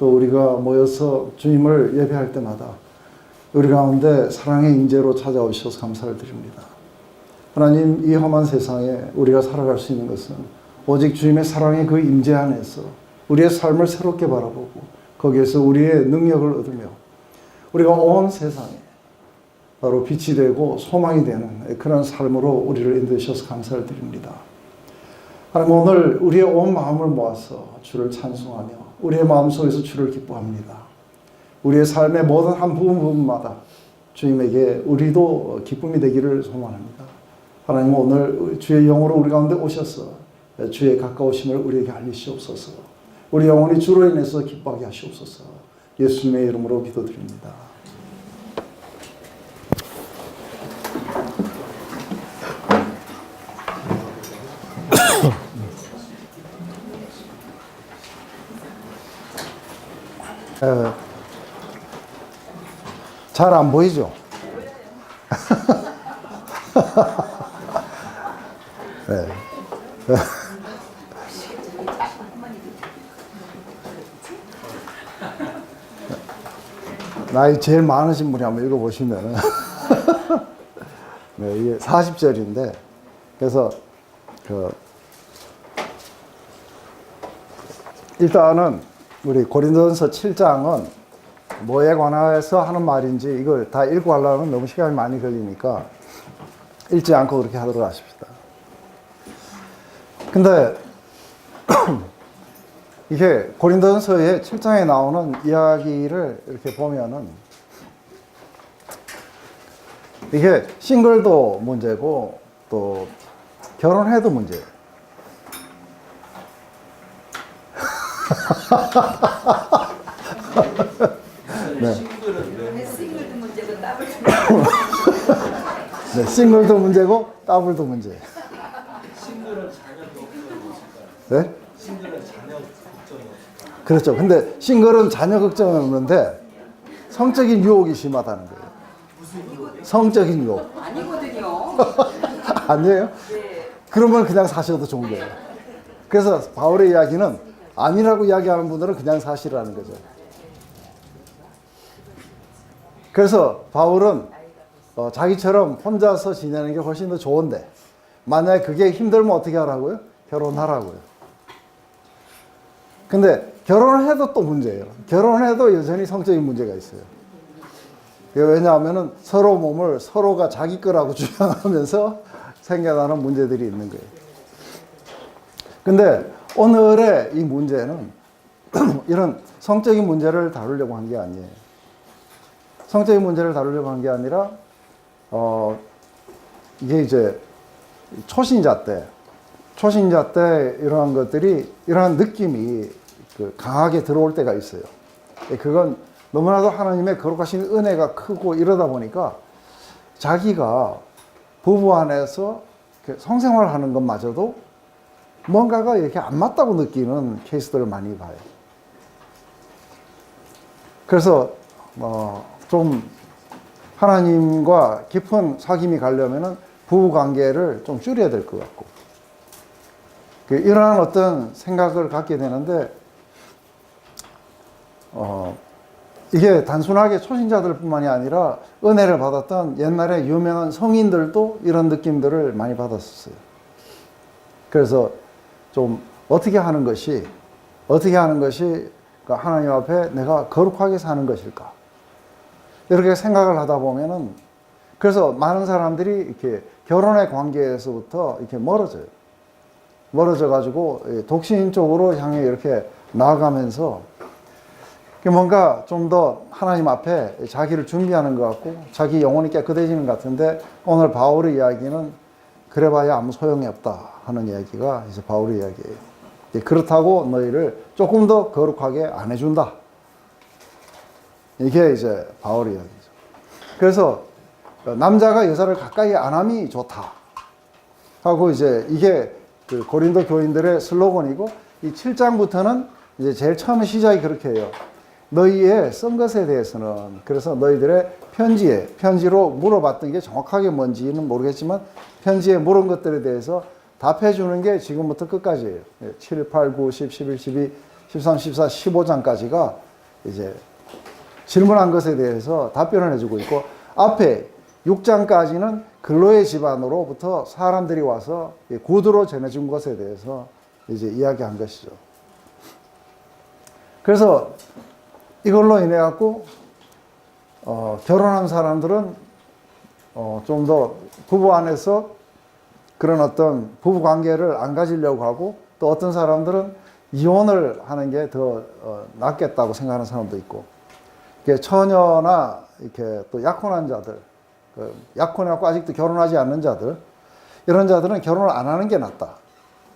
또 우리가 모여서 주님을 예배할 때마다 우리 가운데 사랑의 임재로 찾아오셔서 감사를 드립니다. 하나님, 이 험한 세상에 우리가 살아갈 수 있는 것은 오직 주님의 사랑의 그 임재 안에서 우리의 삶을 새롭게 바라보고 거기에서 우리의 능력을 얻으며 우리가 온 세상에 바로 빛이 되고 소망이 되는 그런 삶으로 우리를 인도하셔서 감사를 드립니다. 하나님, 오늘 우리의 온 마음을 모아서 주를 찬송하며 우리의 마음속에서 주를 기뻐합니다. 우리의 삶의 모든 한 부분마다 주님에게 우리도 기쁨이 되기를 소망합니다. 하나님, 오늘 주의 영으로 우리 가운데 오셔서 주의 가까우심을 우리에게 알리시옵소서. 우리 영혼이 주로 인해서 기뻐하게 하시옵소서. 예수님의 이름으로 기도드립니다. 잘 안 보이죠? 네. 나이 제일 많으신 분이 한번 읽어보시면은 네, 이게 40절인데 그래서 일단은 우리 고린도전서 7장은 뭐에 관해서 하는 말인지 이걸 다 읽고 하려면 너무 시간이 많이 걸리니까 읽지 않고 그렇게 하도록 하십시다. 근데 이게 고린도전서의 7장에 나오는 이야기를 이렇게 보면은 이게 싱글도 문제고 또 결혼해도 문제예요. 네. 싱글도 문제고 더블도 네, 싱글도 문제고 더블도 문제예요. 싱글은 자녀도 없어요. 네? 싱글은 자녀 걱정이 없어요. 그렇죠. 근데 싱글은 자녀 걱정은 없는데 성적인 유혹이 심하다는 거예요. 성적인 유혹. 아니거든요. 아니에요? 네. 그러면 그냥 사셔도 좋은 거예요. 그래서 바울의 이야기는 아니라고 이야기하는 분들은 그냥 사시라는 거죠. 그래서 바울은 자기처럼 혼자서 지내는 게 훨씬 더 좋은데 만약에 그게 힘들면 어떻게 하라고요? 결혼하라고요. 근데 결혼을 해도 또 문제예요. 결혼해도 여전히 성적인 문제가 있어요. 왜냐하면 서로 몸을 서로가 자기 거라고 주장하면서 생겨나는 문제들이 있는 거예요. 근데 오늘의 이 문제는 이런 성적인 문제를 다루려고 한 게 아니에요. 성적인 문제를 다루려고 한 게 아니라 이게 이제 초신자 때 이러한 것들이 이러한 느낌이 강하게 들어올 때가 있어요. 그건 너무나도 하나님의 거룩하신 은혜가 크고 이러다 보니까 자기가 부부 안에서 성생활 하는 것마저도 뭔가가 이렇게 안 맞다고 느끼는 케이스들을 많이 봐요. 그래서 좀 하나님과 깊은 사귐이 가려면은 부부 관계를 좀 줄여야 될 것 같고 이러한 어떤 생각을 갖게 되는데 이게 단순하게 초신자들 뿐만이 아니라 은혜를 받았던 옛날에 유명한 성인들도 이런 느낌들을 많이 받았었어요. 그래서 좀 어떻게 하는 것이 하나님 앞에 내가 거룩하게 사는 것일까? 이렇게 생각을 하다 보면은 그래서 많은 사람들이 이렇게 결혼의 관계에서부터 이렇게 멀어져 가지고 독신 쪽으로 향해 이렇게 나아가면서 뭔가 좀 더 하나님 앞에 자기를 준비하는 것 같고 자기 영혼이 깨끗해지는 것 같은데 오늘 바울의 이야기는 그래봐야 아무 소용이 없다 하는 이야기가 이제 바울의 이야기예요. 그렇다고 너희를 조금 더 거룩하게 안 해준다. 이게 이제 바울의 이야기죠. 그래서 남자가 여자를 가까이 안 함이 좋다 하고 이제 이게 그 고린도 교인들의 슬로건이고 이 7장부터는 이제 제일 처음 시작이 그렇게 해요. 너희의 쓴 것에 대해서는 그래서 너희들의 편지로 물어봤던 게 정확하게 뭔지는 모르겠지만 편지에 물은 것들에 대해서 답해 주는 게 지금부터 끝까지예요. 7, 8, 9, 10, 11, 12, 13, 14, 15장까지가 이제 질문한 것에 대해서 답변을 해주고 있고, 앞에 6장까지는 근로의 집안으로부터 사람들이 와서 구두로 전해준 것에 대해서 이제 이야기한 것이죠. 그래서 이걸로 인해 갖고 결혼한 사람들은 좀 더 부부 안에서 그런 어떤 부부 관계를 안 가지려고 하고, 또 어떤 사람들은 이혼을 하는 게 더 낫겠다고 생각하는 사람도 있고, 처녀나 이렇게 또 약혼한 자들, 약혼해갖고 아직도 결혼하지 않는 자들, 이런 자들은 결혼을 안 하는 게 낫다.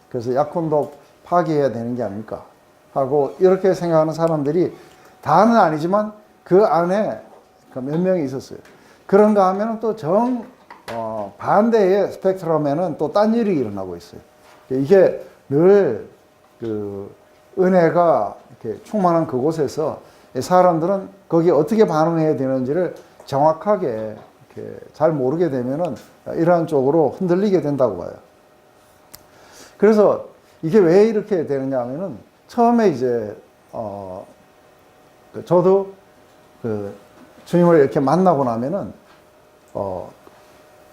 그래서 약혼도 파기해야 되는 게 아닐까 하고 이렇게 생각하는 사람들이 다는 아니지만 그 안에 몇 명이 있었어요. 그런가 하면 또 반대의 스펙트럼에는 또 딴 일이 일어나고 있어요. 이게 늘 그 은혜가 이렇게 충만한 그곳에서 사람들은 거기에 어떻게 반응해야 되는지를 정확하게 이렇게 잘 모르게 되면은 이러한 쪽으로 흔들리게 된다고 봐요. 그래서 이게 왜 이렇게 되느냐 하면은 처음에 이제 저도 그 주님을 이렇게 만나고 나면은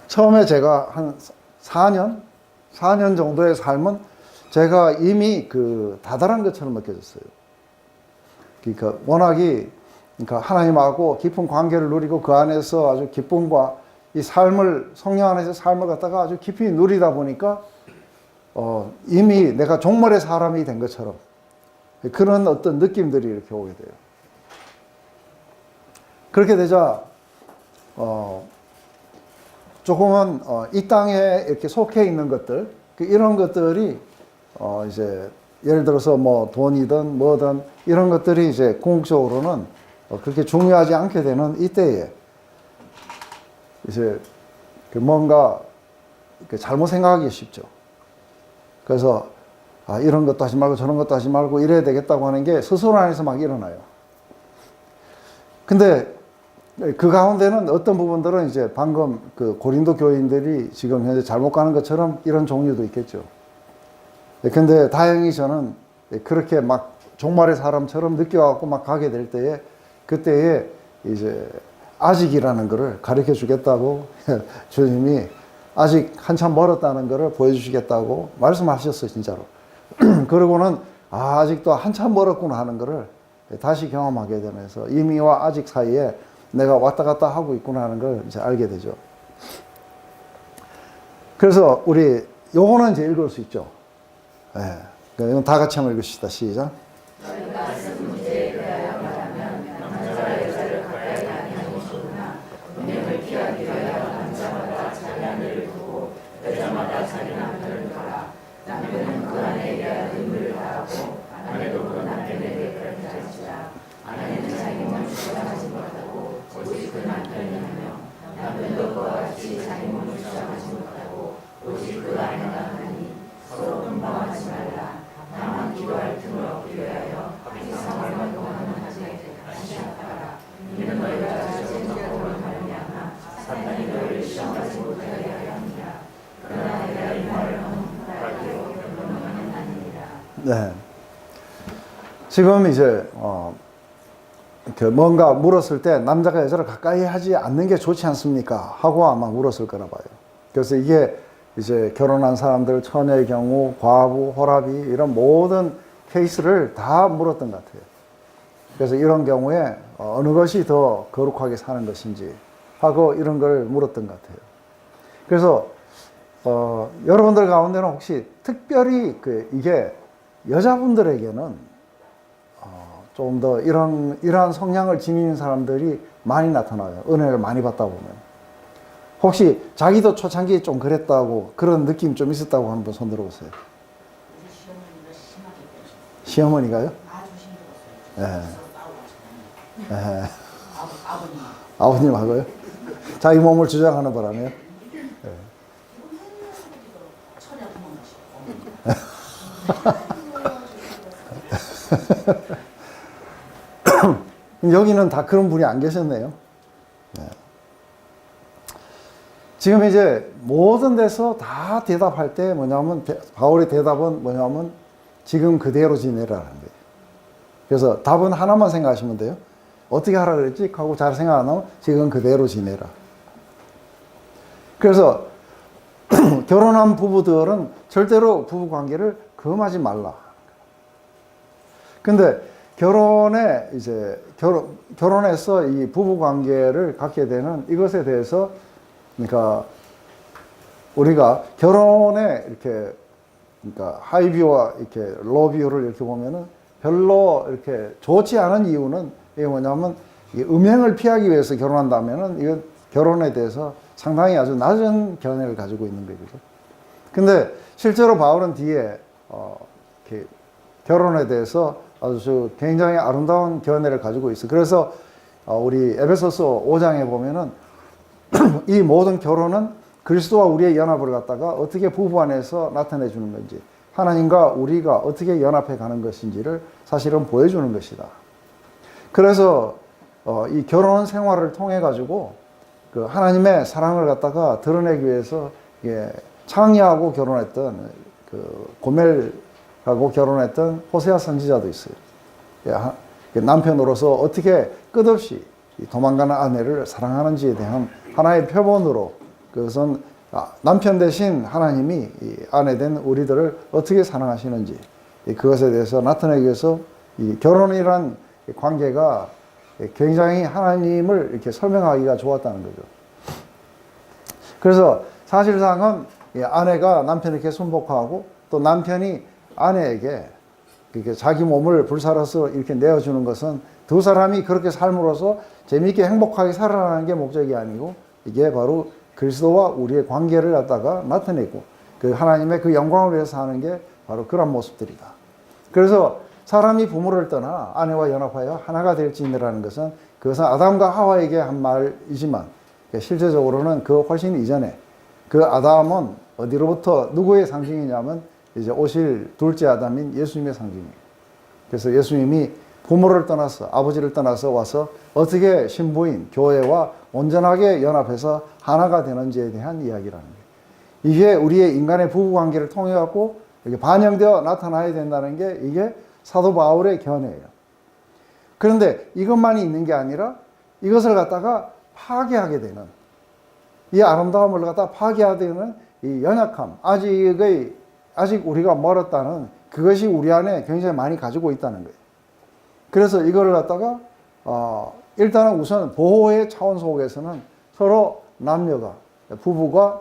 처음에 제가 한 4년 정도의 삶은 제가 이미 그 다다란 것처럼 느껴졌어요. 그러니까 워낙이 그러니까 하나님하고 깊은 관계를 누리고 그 안에서 아주 기쁨과 이 삶을, 성령 안에서 삶을 갖다가 아주 깊이 누리다 보니까 이미 내가 종말의 사람이 된 것처럼 그런 어떤 느낌들이 이렇게 오게 돼요. 그렇게 되자 조금은 이 땅에 이렇게 속해 있는 것들, 이런 것들이 이제 예를 들어서 뭐 돈이든 뭐든 이런 것들이 이제 궁극적으로는 그렇게 중요하지 않게 되는 이때에 이제 뭔가 잘못 생각하기 쉽죠. 그래서 이런 것도 하지 말고 저런 것도 하지 말고 이래야 되겠다고 하는 게 스스로 안에서 막 일어나요. 근데 그 가운데는 어떤 부분들은 이제 방금 그 고린도 교인들이 지금 현재 잘못 가는 것처럼 이런 종류도 있겠죠. 근데 다행히 저는 그렇게 막 종말의 사람처럼 느껴갖고 막 가게 될 때에 그때에 이제 아직이라는 것을 가르쳐 주겠다고 주님이 아직 한참 멀었다는 것을 보여주시겠다고 말씀하셨어요, 진짜로. 그러고는 아직도 한참 멀었구나 하는 것을 다시 경험하게 되면서 이미와 아직 사이에 내가 왔다 갔다 하고 있구나 하는 걸 이제 알게 되죠. 그래서 우리 요거는 이제 읽을 수 있죠. 예. 네. 이건 다 같이 한번 읽읍시다. 시작. 네. 지금 이제 이렇게 뭔가 물었을 때 남자가 여자를 가까이 하지 않는 게 좋지 않습니까? 하고 아마 물었을 거나 봐요. 그래서 이게 이제 결혼한 사람들, 처녀의 경우, 과부, 호라비 이런 모든 케이스를 다 물었던 것 같아요. 그래서 이런 경우에 어느 것이 더 거룩하게 사는 것인지 하고 이런 걸 물었던 것 같아요. 그래서 여러분들 가운데는 혹시 특별히 이게 여자분들에게는 좀 더 이러한 성향을 지니는 사람들이 많이 나타나요. 은혜를 많이 받다 보면. 혹시 자기도 초창기에 좀 그랬다고, 그런 느낌 좀 있었다고 하는 분 손 들어보세요. 시어머니가요? 아주 힘들었어요. 예. 예. 아버님. 아버님하고요? 자기 몸을 주장하는 바람에. 천여 도망가시고. 여기는 다 그런 분이 안 계셨네요. 네. 지금 이제 모든 데서 다 대답할 때 뭐냐면, 바울의 대답은 뭐냐면, 지금 그대로 지내라는 거예요. 그래서 답은 하나만 생각하시면 돼요. 어떻게 하라 그랬지? 하고 잘 생각 안 하면 지금 그대로 지내라. 그래서 결혼한 부부들은 절대로 부부 관계를 금하지 말라. 근데 결혼해서 이 부부 관계를 갖게 되는 이것에 대해서, 그러니까 우리가 결혼에 이렇게, 그러니까 하이뷰와 이렇게 로뷰를 이렇게 보면은 별로 이렇게 좋지 않은 이유는 이게 뭐냐면, 음행을 피하기 위해서 결혼한다면은 이건 결혼에 대해서 상당히 아주 낮은 견해를 가지고 있는 거죠. 근데 실제로 바울은 뒤에 이렇게 결혼에 대해서 아주 굉장히 아름다운 견해를 가지고 있어. 그래서 우리 에베소서 5장에 보면은 이 모든 결혼은 그리스도와 우리의 연합을 갖다가 어떻게 부부 안에서 나타내 주는 건지, 하나님과 우리가 어떻게 연합해 가는 것인지를 사실은 보여주는 것이다. 그래서 이 결혼 생활을 통해 가지고 그 하나님의 사랑을 갖다가 드러내기 위해서 창리하고 결혼했던 그 고멜하고 결혼했던 호세아 선지자도 있어요. 남편으로서 어떻게 끝없이 도망가는 아내를 사랑하는지에 대한 하나의 표본으로, 그것은 남편 대신 하나님이 이 아내 된 우리들을 어떻게 사랑하시는지, 그것에 대해서 나타내기 위해서 이 결혼이란 관계가 굉장히 하나님을 이렇게 설명하기가 좋았다는 거죠. 그래서 사실상은 아내가 남편에게 순복하고 또 남편이 아내에게 이렇게 자기 몸을 불살아서 이렇게 내어주는 것은 두 사람이 그렇게 삶으로써 재미있게 행복하게 살아가는 게 목적이 아니고, 이게 바로 그리스도와 우리의 관계를 갖다가 나타내고 그 하나님의 그 영광을 위해서 하는 게 바로 그런 모습들이다. 그래서 사람이 부모를 떠나 아내와 연합하여 하나가 될지니라는 것은, 그것은 아담과 하와에게 한 말이지만 실제적으로는 그 훨씬 이전에 그 아담은 어디로부터 누구의 상징이냐면 이제 오실 둘째 아담인 예수님의 상징이에요. 그래서 예수님이 부모를 떠나서, 아버지를 떠나서 와서 어떻게 신부인 교회와 온전하게 연합해서 하나가 되는지에 대한 이야기라는 거예요. 이게 우리의 인간의 부부관계를 통해 갖고 이렇게 반영되어 나타나야 된다는 게 이게 사도 바울의 견해예요. 그런데 이것만이 있는 게 아니라 이것을 갖다가 파괴하게 되는, 이 아름다움을 갖다가 파괴하게 되는 이 연약함, 아직 우리가 멀었다는 그것이 우리 안에 굉장히 많이 가지고 있다는 거예요. 그래서 이거를 갖다가 일단은 우선 보호의 차원 속에서는 서로 남녀가, 부부가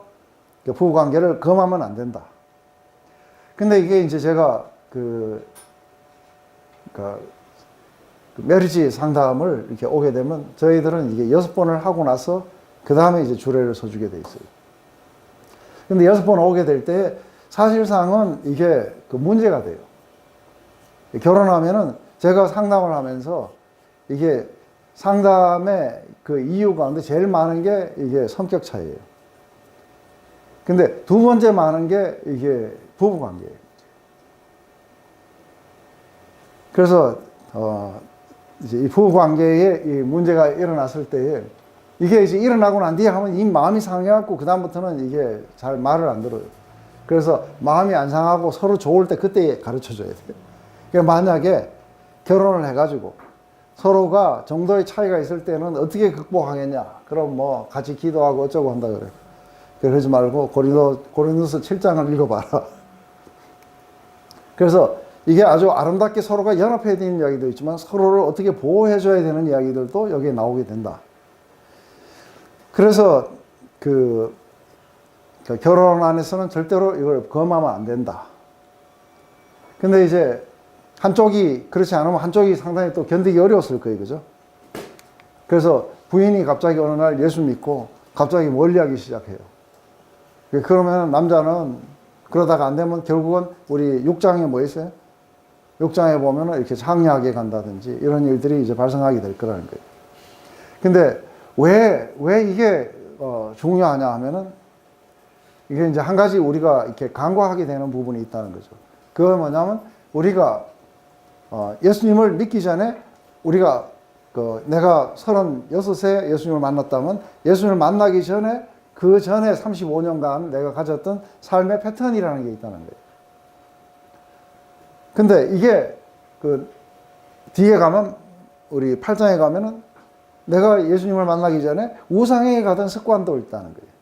부부관계를 금하면 안 된다. 근데 이게 이제 제가 그 메리지 상담을 이렇게 오게 되면 저희들은 이게 6번을 하고 나서 그 다음에 이제 주례를 서주게 돼 있어요. 근데 6번 오게 될 때 사실상은 이게 그 문제가 돼요. 결혼하면은 제가 상담을 하면서 이게 상담의 그 이유 가운데 제일 많은 게 이게 성격 차이예요. 근데 두 번째 많은 게 이게 부부 관계예요. 그래서 이제 이 부부 관계에 이 문제가 일어났을 때에 이게 이제 일어나고 난 뒤에 하면 이 마음이 상해갖고 그다음부터는 이게 잘 말을 안 들어요. 그래서 마음이 안 상하고 서로 좋을 때 그때 가르쳐 줘야 돼요. 그러니까 만약에 결혼을 해가지고 서로가 정도의 차이가 있을 때는 어떻게 극복하겠냐? 그럼 뭐 같이 기도하고 어쩌고 한다 그래요. 그러지 말고 고린도서 7장을 읽어봐라. 그래서 이게 아주 아름답게 서로가 연합해야 되는 이야기도 있지만 서로를 어떻게 보호해줘야 되는 이야기들도 여기에 나오게 된다. 그래서 그 결혼 안에서는 절대로 이걸 금하면 안 된다. 근데 이제 한쪽이 그렇지 않으면 한쪽이 상당히 또 견디기 어려웠을 거예요. 그죠? 그래서 부인이 갑자기 어느 날 예수 믿고 갑자기 멀리하기 시작해요. 그러면 남자는 그러다가 안 되면 결국은 우리 6장에 뭐 있어요? 6장에 보면은 이렇게 장례하게 간다든지 이런 일들이 이제 발생하게 될 거라는 거예요. 근데 왜 이게 중요하냐 하면은 이게 이제 한 가지 우리가 이렇게 간과하게 되는 부분이 있다는 거죠. 그건 뭐냐면 우리가 예수님을 믿기 전에 우리가 내가 36세 예수님을 만났다면 예수님을 만나기 전에 그 전에 35년간 내가 가졌던 삶의 패턴이라는 게 있다는 거예요. 근데 이게 뒤에 가면 우리 8장에 가면은 내가 예수님을 만나기 전에 우상에 가던 습관도 있다는 거예요.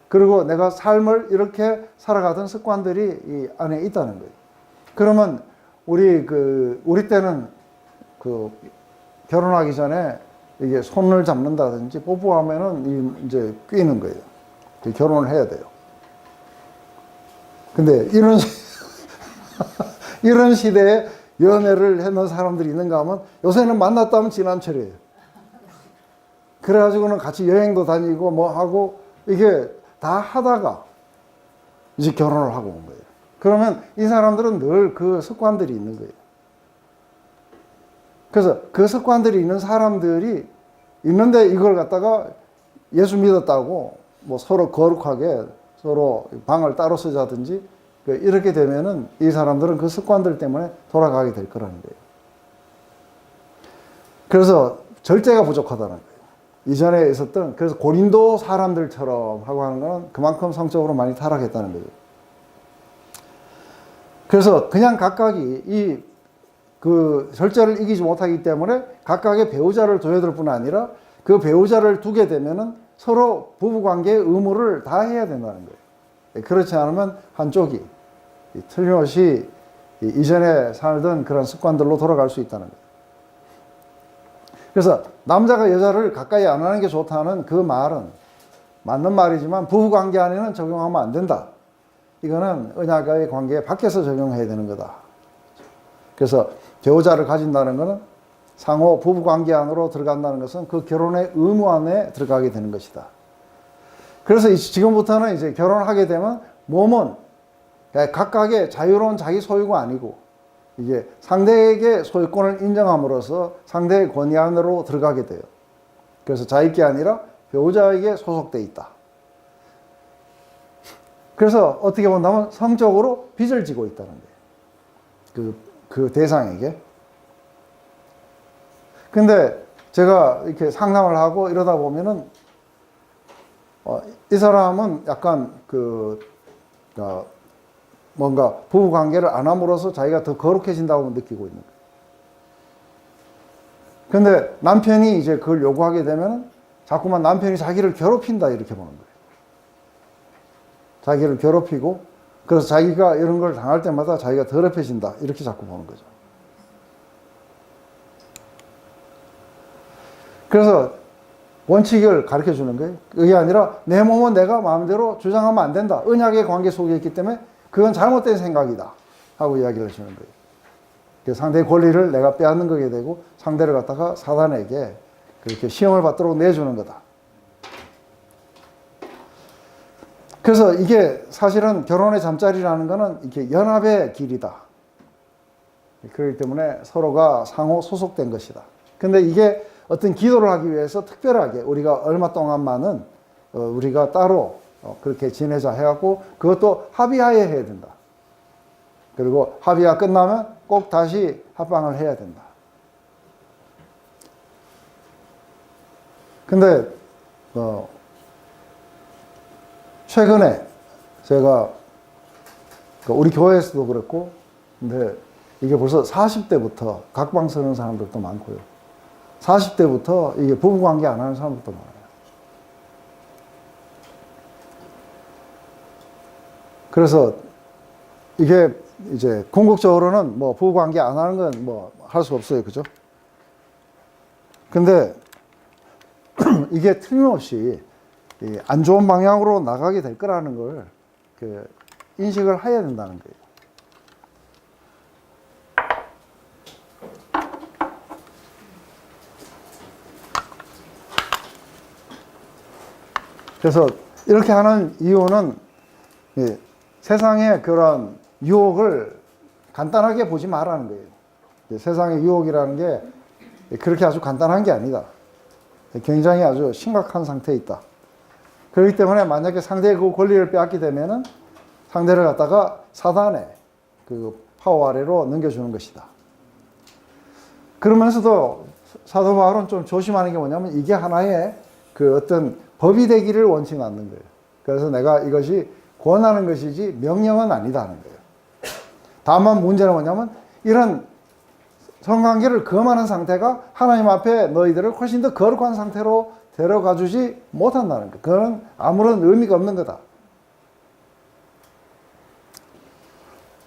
그리고 내가 삶을 이렇게 살아가던 습관들이 이 안에 있다는 거예요. 그러면 우리 때는 결혼하기 전에 이게 손을 잡는다든지 뽀뽀하면은 이제 꿰는 거예요. 결혼을 해야 돼요. 근데 이런 시대에 연애를 해놓은 사람들이 있는가 하면 요새는 만났다 하면 지난철이에요. 그래가지고는 같이 여행도 다니고 뭐 하고 이게 다 하다가 이제 결혼을 하고 온 거예요. 그러면 이 사람들은 늘 그 습관들이 있는 거예요. 그래서 그 습관들이 있는 사람들이 있는데 이걸 갖다가 예수 믿었다고 뭐 서로 거룩하게 서로 방을 따로 쓰자든지 이렇게 되면은 이 사람들은 그 습관들 때문에 돌아가게 될 거라는 거예요. 그래서 절제가 부족하다는 거예요. 이전에 있었던, 그래서 고린도 사람들처럼 하고 하는 건 그만큼 성적으로 많이 타락했다는 거예요. 그래서 그냥 각각이 그 절제를 이기지 못하기 때문에 각각의 배우자를 둬야 될 뿐 아니라 그 배우자를 두게 되면은 서로 부부관계의 의무를 다 해야 된다는 거예요. 그렇지 않으면 한쪽이 틀림없이 이전에 살던 그런 습관들로 돌아갈 수 있다는 거예요. 그래서 남자가 여자를 가까이 안 하는 게 좋다는 그 말은 맞는 말이지만 부부관계 안에는 적용하면 안 된다. 이거는 언약의 관계 밖에서 적용해야 되는 거다. 그래서 배우자를 가진다는 것은 상호 부부관계 안으로 들어간다는 것은 그 결혼의 의무 안에 들어가게 되는 것이다. 그래서 지금부터는 이제 결혼하게 되면 몸은 각각의 자유로운 자기 소유가 아니고 이게 상대에게 소유권을 인정함으로써 상대의 권위 안으로 들어가게 돼요. 그래서 자기게 아니라 배우자에게 소속돼 있다. 그래서 어떻게 본다면 성적으로 빚을 지고 있다는 거예요. 그 대상에게. 근데 제가 이렇게 상담을 하고 이러다 보면은 이 사람은 약간 뭔가 부부 관계를 안 함으로써 자기가 더 거룩해진다고 느끼고 있는 거예요. 근데 남편이 이제 그걸 요구하게 되면 자꾸만 남편이 자기를 괴롭힌다 이렇게 보는 거예요. 자기를 괴롭히고 그래서 자기가 이런 걸 당할 때마다 자기가 더럽혀진다 이렇게 자꾸 보는 거죠. 그래서 원칙을 가르쳐 주는 거예요. 그게 아니라 내 몸은 내가 마음대로 주장하면 안 된다. 언약의 관계 속에 있기 때문에 그건 잘못된 생각이다 하고 이야기를 해주는 거예요. 상대의 권리를 내가 빼앗는 거게 되고 상대를 갖다가 사단에게 그렇게 시험을 받도록 내주는 거다. 그래서 이게 사실은 결혼의 잠자리라는 거는 이렇게 연합의 길이다. 그렇기 때문에 서로가 상호 소속된 것이다. 근데 이게 어떤 기도를 하기 위해서 특별하게 우리가 얼마 동안만은 우리가 따로 그렇게 지내자 해갖고 그것도 합의하에 해야 된다. 그리고 합의가 끝나면 꼭 다시 합방을 해야 된다. 근데 최근에 제가 우리 교회에서도 그랬고 근데 이게 벌써 40대부터 각방 서는 사람들도 많고요. 40대부터 이게 부부관계 안 하는 사람들도 많아요. 그래서 이게 이제 궁극적으로는 뭐 부부관계 안 하는 건 뭐 할 수 없어요. 그죠? 근데 이게 틀림없이 안 좋은 방향으로 나가게 될 거라는 걸 인식을 해야 된다는 거예요. 그래서 이렇게 하는 이유는 세상의 그런 유혹을 간단하게 보지 말라는 거예요. 세상의 유혹이라는 게 그렇게 아주 간단한 게 아니다. 굉장히 아주 심각한 상태에 있다. 그렇기 때문에 만약에 상대의 그 권리를 빼앗게 되면은 상대를 갖다가 사단의 그 파워 아래로 넘겨주는 것이다. 그러면서도 사도 바울은 좀 조심하는 게 뭐냐면 이게 하나의 그 어떤 법이 되기를 원치 않는 거예요. 그래서 내가 이것이 권하는 것이지 명령은 아니다 하는 거예요. 다만 문제는 뭐냐면 이런 성관계를 금하는 상태가 하나님 앞에 너희들을 훨씬 더 거룩한 상태로 데려가 주지 못한다는 것. 그건 아무런 의미가 없는 거다.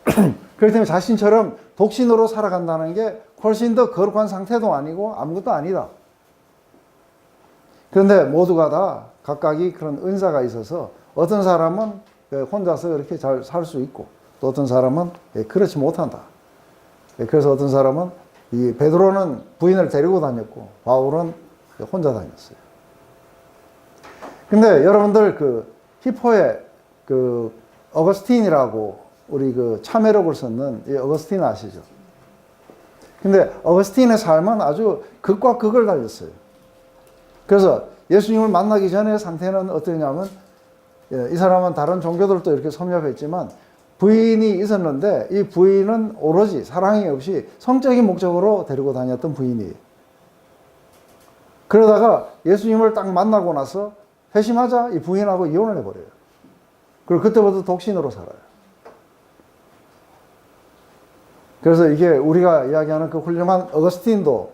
그렇기 때문에 자신처럼 독신으로 살아간다는 게 훨씬 더 거룩한 상태도 아니고 아무것도 아니다. 그런데 모두가 다 각각이 그런 은사가 있어서 어떤 사람은 혼자서 이렇게 잘 살 수 있고 또 어떤 사람은 그렇지 못한다. 그래서 어떤 사람은 이 베드로는 부인을 데리고 다녔고 바울은 혼자 다녔어요. 근데 여러분들 그 히포의 그 어거스틴이라고 우리 그 참회록을 썼는 이 어거스틴 아시죠? 근데 어거스틴의 삶은 아주 극과 극을 달렸어요. 그래서 예수님을 만나기 전의 상태는 어떠냐면 이 사람은 다른 종교들도 이렇게 섭렵했지만 부인이 있었는데 이 부인은 오로지 사랑이 없이 성적인 목적으로 데리고 다녔던 부인이에요. 그러다가 예수님을 딱 만나고 나서 회심하자 이 부인하고 이혼을 해버려요. 그리고 그때부터 독신으로 살아요. 그래서 이게 우리가 이야기하는 그 훌륭한 어거스틴도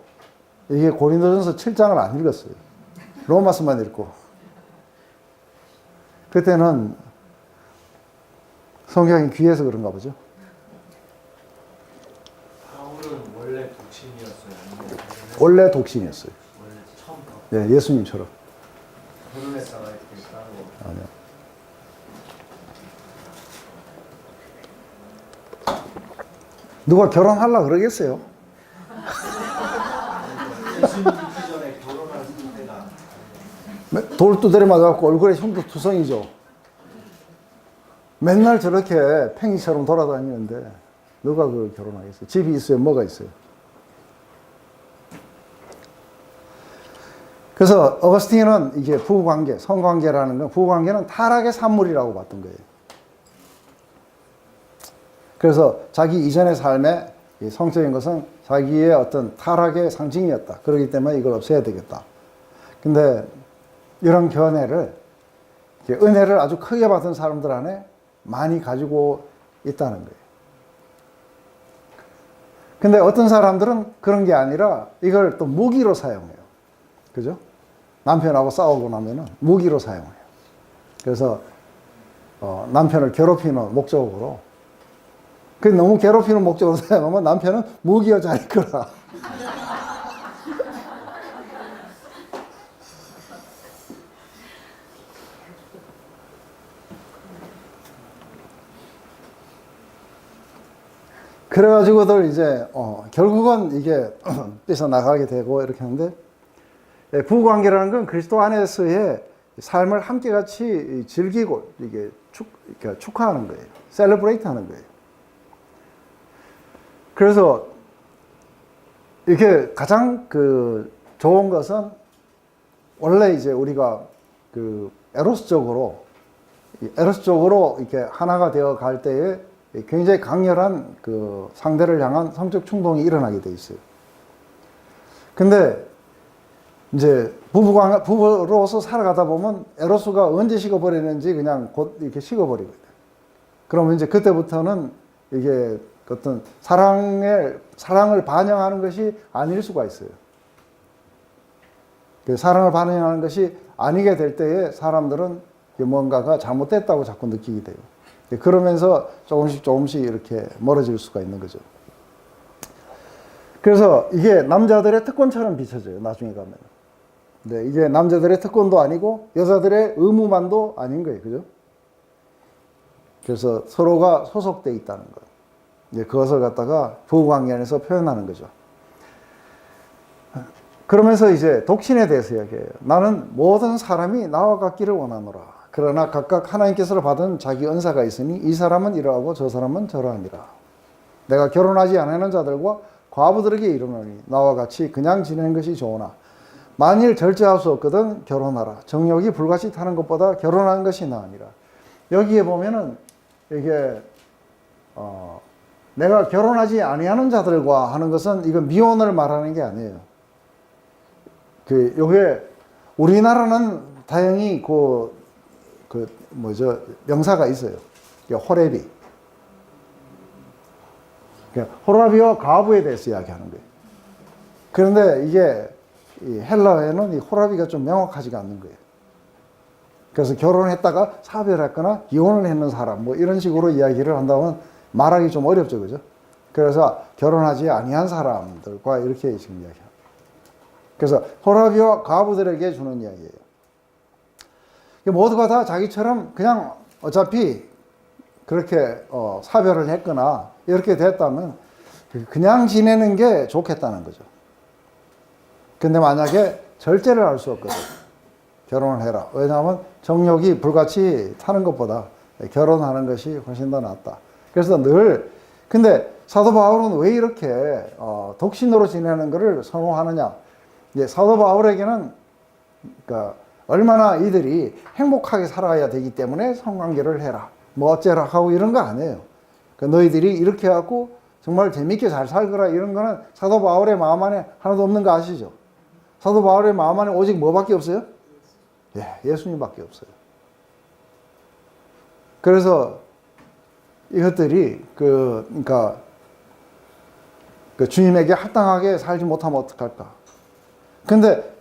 이게 고린도전서 7장을 안 읽었어요. 로마서만 읽고. 그때는 성경이 귀해서 그런가 보죠. 바울은 원래 독신이었어요. 아니면 원래 독신이었어요. 원래 처음부터 네, 예수님처럼. 결혼했다가 이렇게 따로. 아니요. 누가 결혼하려고 그러겠어요? 예수님 믿기 전에 결혼할 상태가 돌 두드려 맞아갖고 얼굴에 흉도 투성이죠. 맨날 저렇게 팽이처럼 돌아다니는데 누가 그 결혼하겠어요? 집이 있어요? 뭐가 있어요? 그래서 어거스틴은 이게 부부관계, 성관계라는 건 부부관계는 타락의 산물이라고 봤던 거예요. 그래서 자기 이전의 삶에 이 성적인 것은 자기의 어떤 타락의 상징이었다. 그렇기 때문에 이걸 없애야 되겠다. 근데 이런 견해를, 은혜를 아주 크게 받은 사람들 안에 많이 가지고 있다는 거예요. 근데 어떤 사람들은 그런 게 아니라 이걸 또 무기로 사용해요. 그죠? 남편하고 싸우고 나면은 무기로 사용해요. 그래서 남편을 괴롭히는 목적으로, 그 너무 괴롭히는 목적으로 사용하면 남편은 무기여 잘 거라. 그래가지고들 이제 결국은 이게 삐져나가게 되고 이렇게 하는데, 부부관계라는 건 그리스도 안에서의 삶을 함께 같이 즐기고 이게 축하하는 거예요. 셀러브레이트 하는 거예요. 그래서 이게 가장 그 좋은 것은 원래 이제 우리가 그 에로스적으로 이렇게 하나가 되어 갈 때에 굉장히 강렬한 그 상대를 향한 성적 충동이 일어나게 돼 있어요. 근데 이제 부부로서 살아가다 보면 에로스가 언제 식어버리는지 그냥 곧 이렇게 식어버리거든요. 그러면 이제 그때부터는 이게 어떤 사랑을 반영하는 것이 아닐 수가 있어요. 사랑을 반영하는 것이 아니게 될 때에 사람들은 뭔가가 잘못됐다고 자꾸 느끼게 돼요. 그러면서 조금씩 이렇게 멀어질 수가 있는 거죠. 그래서 이게 남자들의 특권처럼 비춰져요, 나중에 가면. 네, 이게 남자들의 특권도 아니고 여자들의 의무만도 아닌 거예요. 그죠? 그래서 서로가 소속돼 있다는 것. 이제 그것을 갖다가 부부관계 안에서 표현하는 거죠. 그러면서 이제 독신에 대해서 이야기해요. 나는 모든 사람이 나와 같기를 원하노라. 그러나 각각 하나님께서 받은 자기 은사가 있으니 이 사람은 이러하고 저 사람은 저러하니라. 내가 결혼하지 않은 자들과 과부들에게 이르노니 나와 같이 그냥 지내는 것이 좋으나 만일 절제할 수 없거든 결혼하라. 정욕이 불같이 타는 것보다 결혼하는 것이 나으니라. 여기에 보면은 이게 내가 결혼하지 아니하는 자들과 하는 것은 이건 미혼을 말하는 게 아니에요. 요게 우리나라는 다행히 명사가 있어요. 호레비. 호라비와 과부에 대해서 이야기하는 거예요. 그런데 이게 이 헬라어에는 이 호라비가 좀 명확하지가 않는 거예요. 그래서 결혼했다가 사별했거나 이혼을 했는 사람 뭐 이런 식으로 이야기를 한다면 말하기 좀 어렵죠, 그죠? 그래서 결혼하지 아니한 사람들과 이렇게 지금 이야기합니다. 그래서 호라비와 과부들에게 주는 이야기예요. 모두가 다 자기처럼 그냥 어차피 그렇게 사별을 했거나 이렇게 됐다면 그냥 지내는 게 좋겠다는 거죠. 근데 만약에 절제를 할 수 없거든. 결혼을 해라. 왜냐하면 정욕이 불같이 타는 것보다 결혼하는 것이 훨씬 더 낫다. 그래서 근데 사도 바울은 왜 이렇게 독신으로 지내는 것을 선호하느냐. 이제 사도 바울에게는 그러니까 얼마나 이들이 행복하게 살아야 되기 때문에 성관계를 해라. 뭐 어째라 하고 이런 거 아니에요. 그러니까 너희들이 이렇게 해갖고 정말 재밌게 잘 살거라 이런 거는 사도 바울의 마음 안에 하나도 없는 거 아시죠? 사도 바울의 마음 안에 오직 뭐밖에 없어요? 예, 예수님밖에 없어요. 그래서 이것들이 그러니까 그 주님에게 합당하게 살지 못하면 어떡할까? 근데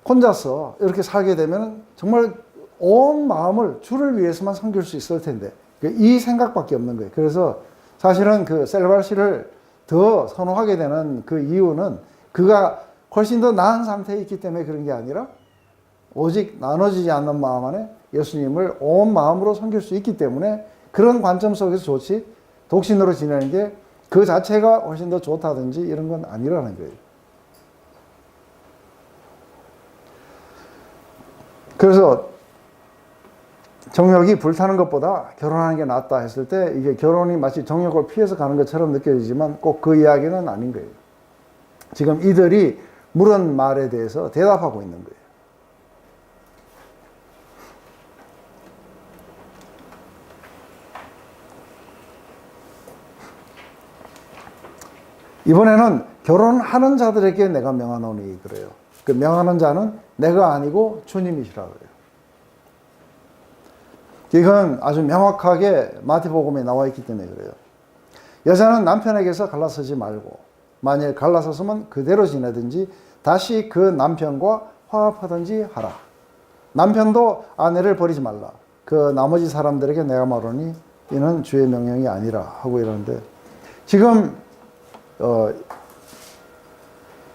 혼자서 이렇게 살게 되면 정말 온 마음을 주를 위해서만 섬길 수 있을 텐데 이 생각밖에 없는 거예요. 그래서 사실은 그 셀바시를 더 선호하게 되는 그 이유는 그가 훨씬 더 나은 상태에 있기 때문에 그런 게 아니라 오직 나눠지지 않는 마음 안에 예수님을 온 마음으로 섬길 수 있기 때문에 그런 관점 속에서 좋지 독신으로 지내는 게 그 자체가 훨씬 더 좋다든지 이런 건 아니라는 거예요. 그래서 정욕이 불타는 것보다 결혼하는 게 낫다 했을 때 이게 결혼이 마치 정욕을 피해서 가는 것처럼 느껴지지만 꼭 그 이야기는 아닌 거예요. 지금 이들이 물은 말에 대해서 대답하고 있는 거예요. 이번에는 결혼하는 자들에게 내가 명하노니 그래요. 그 명하는 자는 내가 아니고 주님이시라 그래요. 이건 아주 명확하게 마태복음에 나와 있기 때문에 그래요. 여자는 남편에게서 갈라서지 말고 만일 갈라섰으면 그대로 지내든지 다시 그 남편과 화합하든지 하라. 남편도 아내를 버리지 말라. 그 나머지 사람들에게 내가 말하니 이는 주의 명령이 아니라 하고 이러는데 지금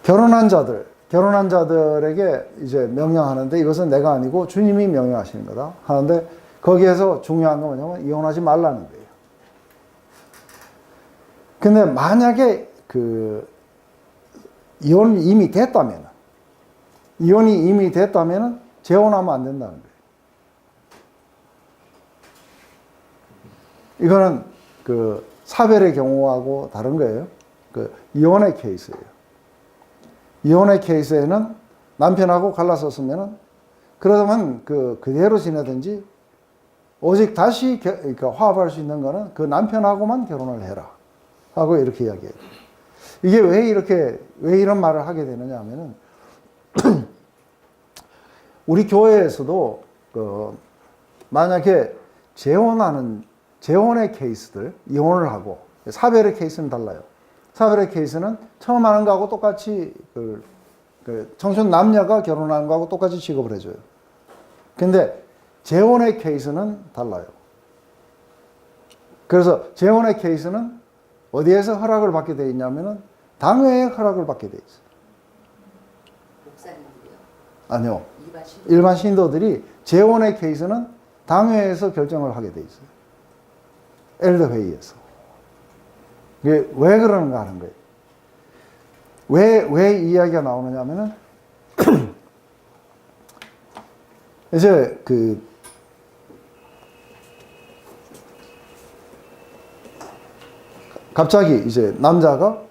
결혼한 자들에게 이제 명령하는데 이것은 내가 아니고 주님이 명령하시는 거다 하는데 거기에서 중요한 건 뭐냐면 이혼하지 말라는 거예요. 근데 만약에 그 이혼이 이미 됐다면 재혼하면 안 된다는 거예요. 이거는 그 사별의 경우하고 다른 거예요. 그 이혼의 케이스예요. 이혼의 케이스에는 남편하고 갈라섰으면은 그러면 그대로 지내든지 오직 다시 그러니까 화합할 수 있는 거는 그 남편하고만 결혼을 해라 하고 이렇게 이야기해요. 이게 왜 이런 말을 하게 되느냐 하면은 우리 교회에서도 만약에 재혼의 케이스들 이혼을 하고 사별의 케이스는 달라요. 사별의 케이스는 처음 하는 거하고 똑같이 청춘 남녀가 결혼하는 거하고 똑같이 취급을 해줘요. 근데 재혼의 케이스는 달라요. 그래서 재혼의 케이스는 어디에서 허락을 받게 되어 있냐면은 당회의 허락을 받게 되어 있어요. 목사님들이요? 아니요. 일반 신도? 일반 신도들이 재혼의 케이스는 당회에서 결정을 하게 되어 있어요. 엘더 회의에서. 이게 왜 그러는가 하는 거예요. 왜 이 이야기가 나오느냐 하면은 이제 갑자기 이제 남자가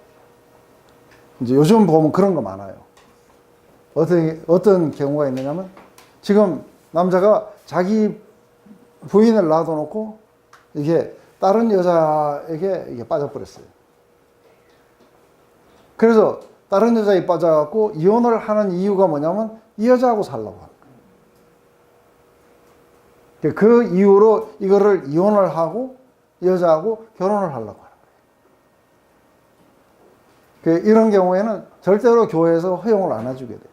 이제 요즘 보면 그런 거 많아요. 어떤 경우가 있느냐면 지금 남자가 자기 부인을 놔둬놓고 이게 다른 여자에게 이게 빠져버렸어요. 그래서 다른 여자에 빠져갖고 이혼을 하는 이유가 뭐냐면 이 여자하고 살려고 하는 거예요. 그 이유로 이거를 이혼을 하고 이 여자하고 결혼을 하려고 하는 거예요. 이런 경우에는 절대로 교회에서 허용을 안 해주게 돼요.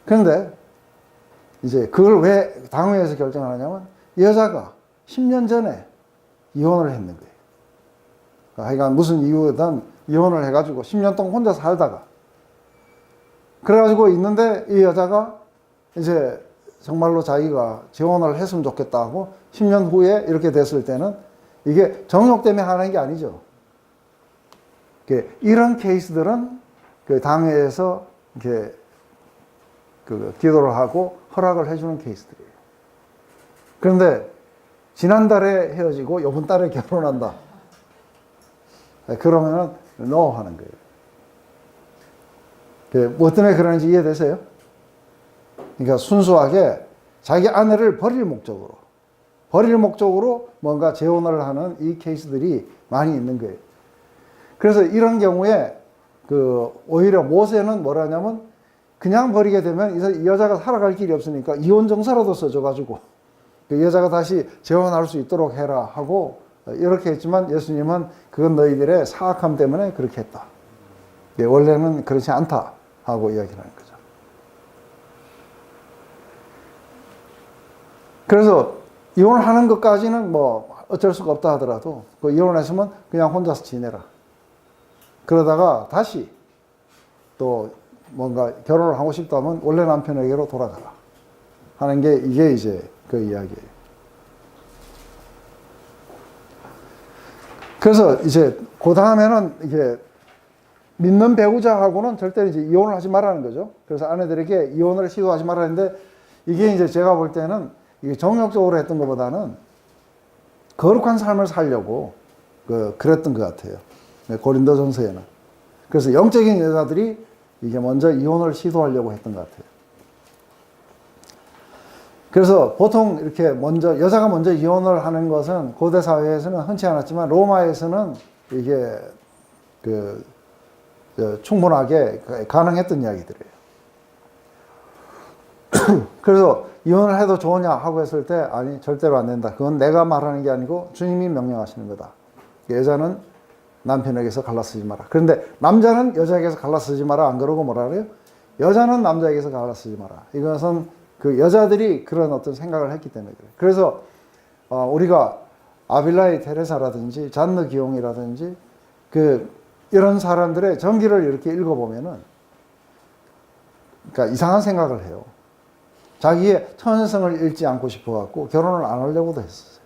그런데 이제 그걸 왜 당회에서 결정하냐면 여자가 10년 전에 이혼을 했는 거예요. 하여간 무슨 이유든 이혼을 해가지고 10년 동안 혼자 살다가 그래가지고 있는데 이 여자가 이제 정말로 자기가 재혼을 했으면 좋겠다 하고 10년 후에 이렇게 됐을 때는 이게 정욕 때문에 하는 게 아니죠. 이런 케이스들은 그 당회에서 이렇게 그 기도를 하고 허락을 해주는 케이스들이에요. 그런데 지난달에 헤어지고 이번 달에 결혼한다. 그러면은 no 하는 거예요. 뭐 때문에 그러는지 이해되세요? 그러니까 순수하게 자기 아내를 버릴 목적으로 뭔가 재혼을 하는 이 케이스들이 많이 있는 거예요. 그래서 이런 경우에 오히려 모세는 뭐라냐면 그냥 버리게 되면 이 여자가 살아갈 길이 없으니까 이혼 정사라도 써줘가지고 그 여자가 다시 재혼할 수 있도록 해라 하고 이렇게 했지만 예수님은 그건 너희들의 사악함 때문에 그렇게 했다. 원래는 그렇지 않다 하고 이야기를 하는 거죠. 그래서 이혼하는 것까지는 뭐 어쩔 수가 없다 하더라도 그 이혼했으면 그냥 혼자서 지내라. 그러다가 다시 또 뭔가 결혼을 하고 싶다면 원래 남편에게로 돌아가라 하는 게 이게 이제 그 이야기예요. 그래서 이제 그 다음에는 이게 믿는 배우자하고는 절대 이제 이혼을 하지 말라는 거죠. 그래서 아내들에게 이혼을 시도하지 말라는데 이게 이제 제가 볼 때는 이게 정욕적으로 했던 것보다는 거룩한 삶을 살려고 그랬던 것 같아요. 고린도전서에는. 그래서 영적인 여자들이 이게 먼저 이혼을 시도하려고 했던 것 같아요. 그래서 보통 이렇게 여자가 먼저 이혼을 하는 것은 고대 사회에서는 흔치 않았지만 로마에서는 이게 충분하게 가능했던 이야기들이에요. 그래서 이혼을 해도 좋으냐 하고 했을 때 아니 절대로 안 된다. 그건 내가 말하는 게 아니고 주님이 명령하시는 거다. 여자는 남편에게서 갈라쓰지 마라. 그런데 남자는 여자에게서 갈라쓰지 마라 안 그러고 뭐라 그래요? 여자는 남자에게서 갈라쓰지 마라. 이것은 그 여자들이 그런 어떤 생각을 했기 때문에 그래요. 그래서 우리가 아빌라이 테레사라든지 잔느 기용이라든지 이런 사람들의 전기를 이렇게 읽어보면은 그러니까 이상한 생각을 해요. 자기의 천성을 잃지 않고 싶어갖고 결혼을 안 하려고도 했었어요.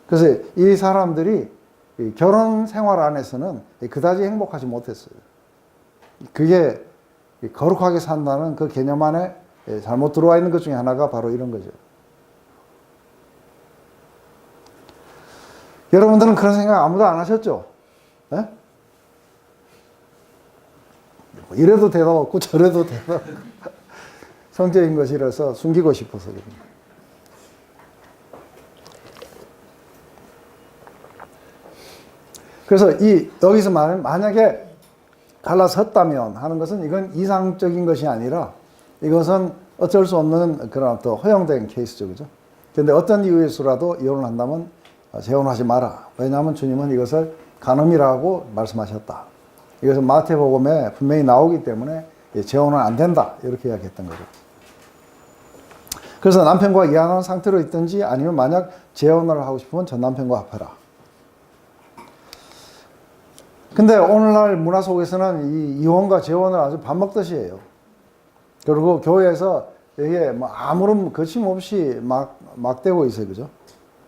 그래서 이 사람들이 결혼 생활 안에서는 그다지 행복하지 못했어요. 그게 거룩하게 산다는 그 개념 안에 잘못 들어와 있는 것 중에 하나가 바로 이런 거죠. 여러분들은 그런 생각 아무도 안 하셨죠? 네? 이래도 대답 없고 저래도 대답 없고 성적인 것이라서 숨기고 싶어서 그럽니다. 그래서 여기서 말하는 만약에 갈라섰다면 하는 것은 이건 이상적인 것이 아니라 이것은 어쩔 수 없는 그런 또 허용된 케이스죠. 그죠? 근데 어떤 이유에서라도 이혼을 한다면 재혼하지 마라. 왜냐하면 주님은 이것을 간음이라고 말씀하셨다. 이것은 마태복음에 분명히 나오기 때문에 재혼은 안 된다. 이렇게 이야기했던 거죠. 그래서 남편과 이혼한 상태로 있든지 아니면 만약 재혼을 하고 싶으면 전 남편과 합해라. 근데 오늘날 문화 속에서는 이 이혼과 재혼을 아주 밥 먹듯이 해요. 그리고 교회에서 이게 뭐 아무런 거침없이 막 되고 있어요. 그죠?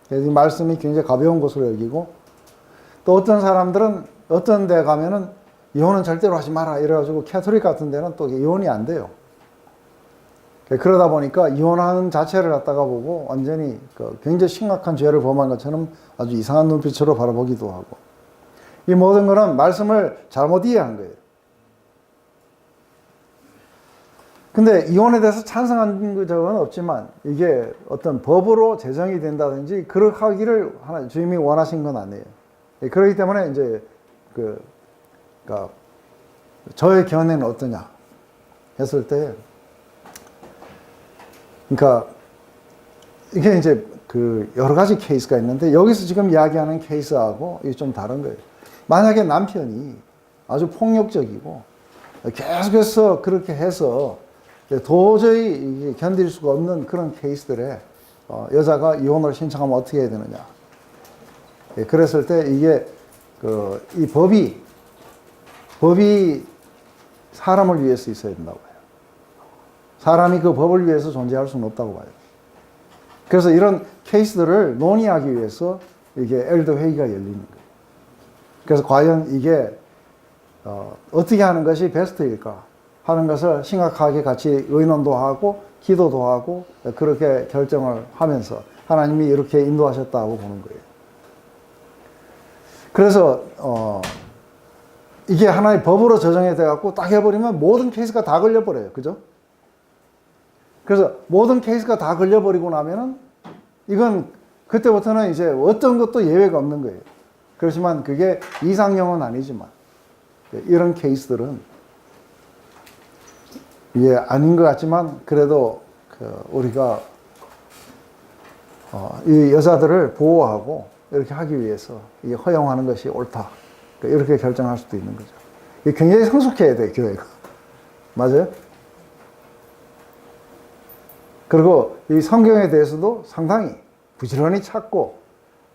그래서 이 말씀이 굉장히 가벼운 것으로 여기고 또 어떤 사람들은 어떤 데 가면은 이혼은 절대로 하지 마라 이래가지고 캐토릭 같은 데는 또 이혼이 안 돼요. 그러다 보니까 이혼하는 자체를 갖다가 보고 완전히 굉장히 심각한 죄를 범한 것처럼 아주 이상한 눈빛으로 바라보기도 하고 이 모든 것은 말씀을 잘못 이해한 거예요. 근데 이혼에 대해서 찬성한 적은 없지만 이게 어떤 법으로 제정이 된다든지 그렇게 하기를 주님이 원하신 건 아니에요. 그렇기 때문에 이제 그러니까 저의 견해는 어떠냐 했을 때 그러니까 이게 이제 여러 가지 케이스가 있는데 여기서 지금 이야기하는 케이스하고 이게 좀 다른 거예요. 만약에 남편이 아주 폭력적이고 계속해서 그렇게 해서 도저히 이게 견딜 수가 없는 그런 케이스들에 여자가 이혼을 신청하면 어떻게 해야 되느냐. 그랬을 때 이게 이 법이 사람을 위해서 있어야 된다고 봐요. 사람이 그 법을 위해서 존재할 수는 없다고 봐요. 그래서 이런 케이스들을 논의하기 위해서 이게 엘더 회의가 열리는 거예요. 그래서 과연 이게 어떻게 하는 것이 베스트일까 하는 것을 심각하게 같이 의논도 하고 기도도 하고 그렇게 결정을 하면서 하나님이 이렇게 인도하셨다고 보는 거예요. 그래서 이게 하나의 법으로 저정이 돼갖고 딱 해버리면 모든 케이스가 다 걸려버려요. 그죠? 그래서 모든 케이스가 다 걸려버리고 나면은 이건 그때부터는 이제 어떤 것도 예외가 없는 거예요. 그렇지만 그게 이상형은 아니지만 이런 케이스들은 이게 아닌 것 같지만 그래도 우리가 이 여자들을 보호하고 이렇게 하기 위해서 이게 허용하는 것이 옳다. 이렇게 결정할 수도 있는 거죠. 이게 굉장히 성숙해야 돼요, 교회가. 맞아요? 그리고 이 성경에 대해서도 상당히 부지런히 찾고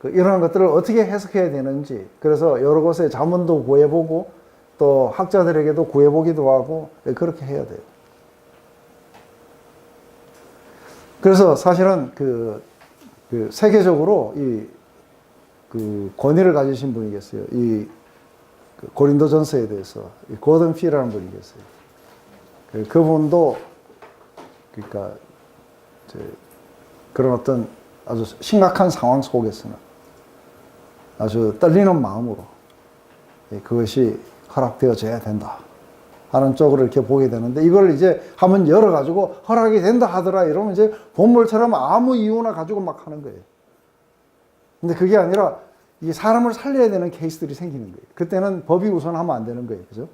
이런 것들을 어떻게 해석해야 되는지 그래서 여러 곳에 자문도 구해보고 또 학자들에게도 구해보기도 하고 그렇게 해야 돼요. 그래서 사실은 세계적으로 그 권위를 가지신 분이 계세요. 고린도전서에 대해서 고든 피라는 분이 계세요. 그분도 그러니까 그런 어떤 아주 심각한 상황 속에서는 아주 떨리는 마음으로 그것이 허락되어져야 된다 하는 쪽으로 이렇게 보게 되는데 이걸 이제 한번 열어가지고 허락이 된다 하더라 이러면 이제 본물처럼 아무 이유나 가지고 막 하는 거예요. 근데 그게 아니라 이게 사람을 살려야 되는 케이스들이 생기는 거예요. 그때는 법이 우선하면 안 되는 거예요. 그죠?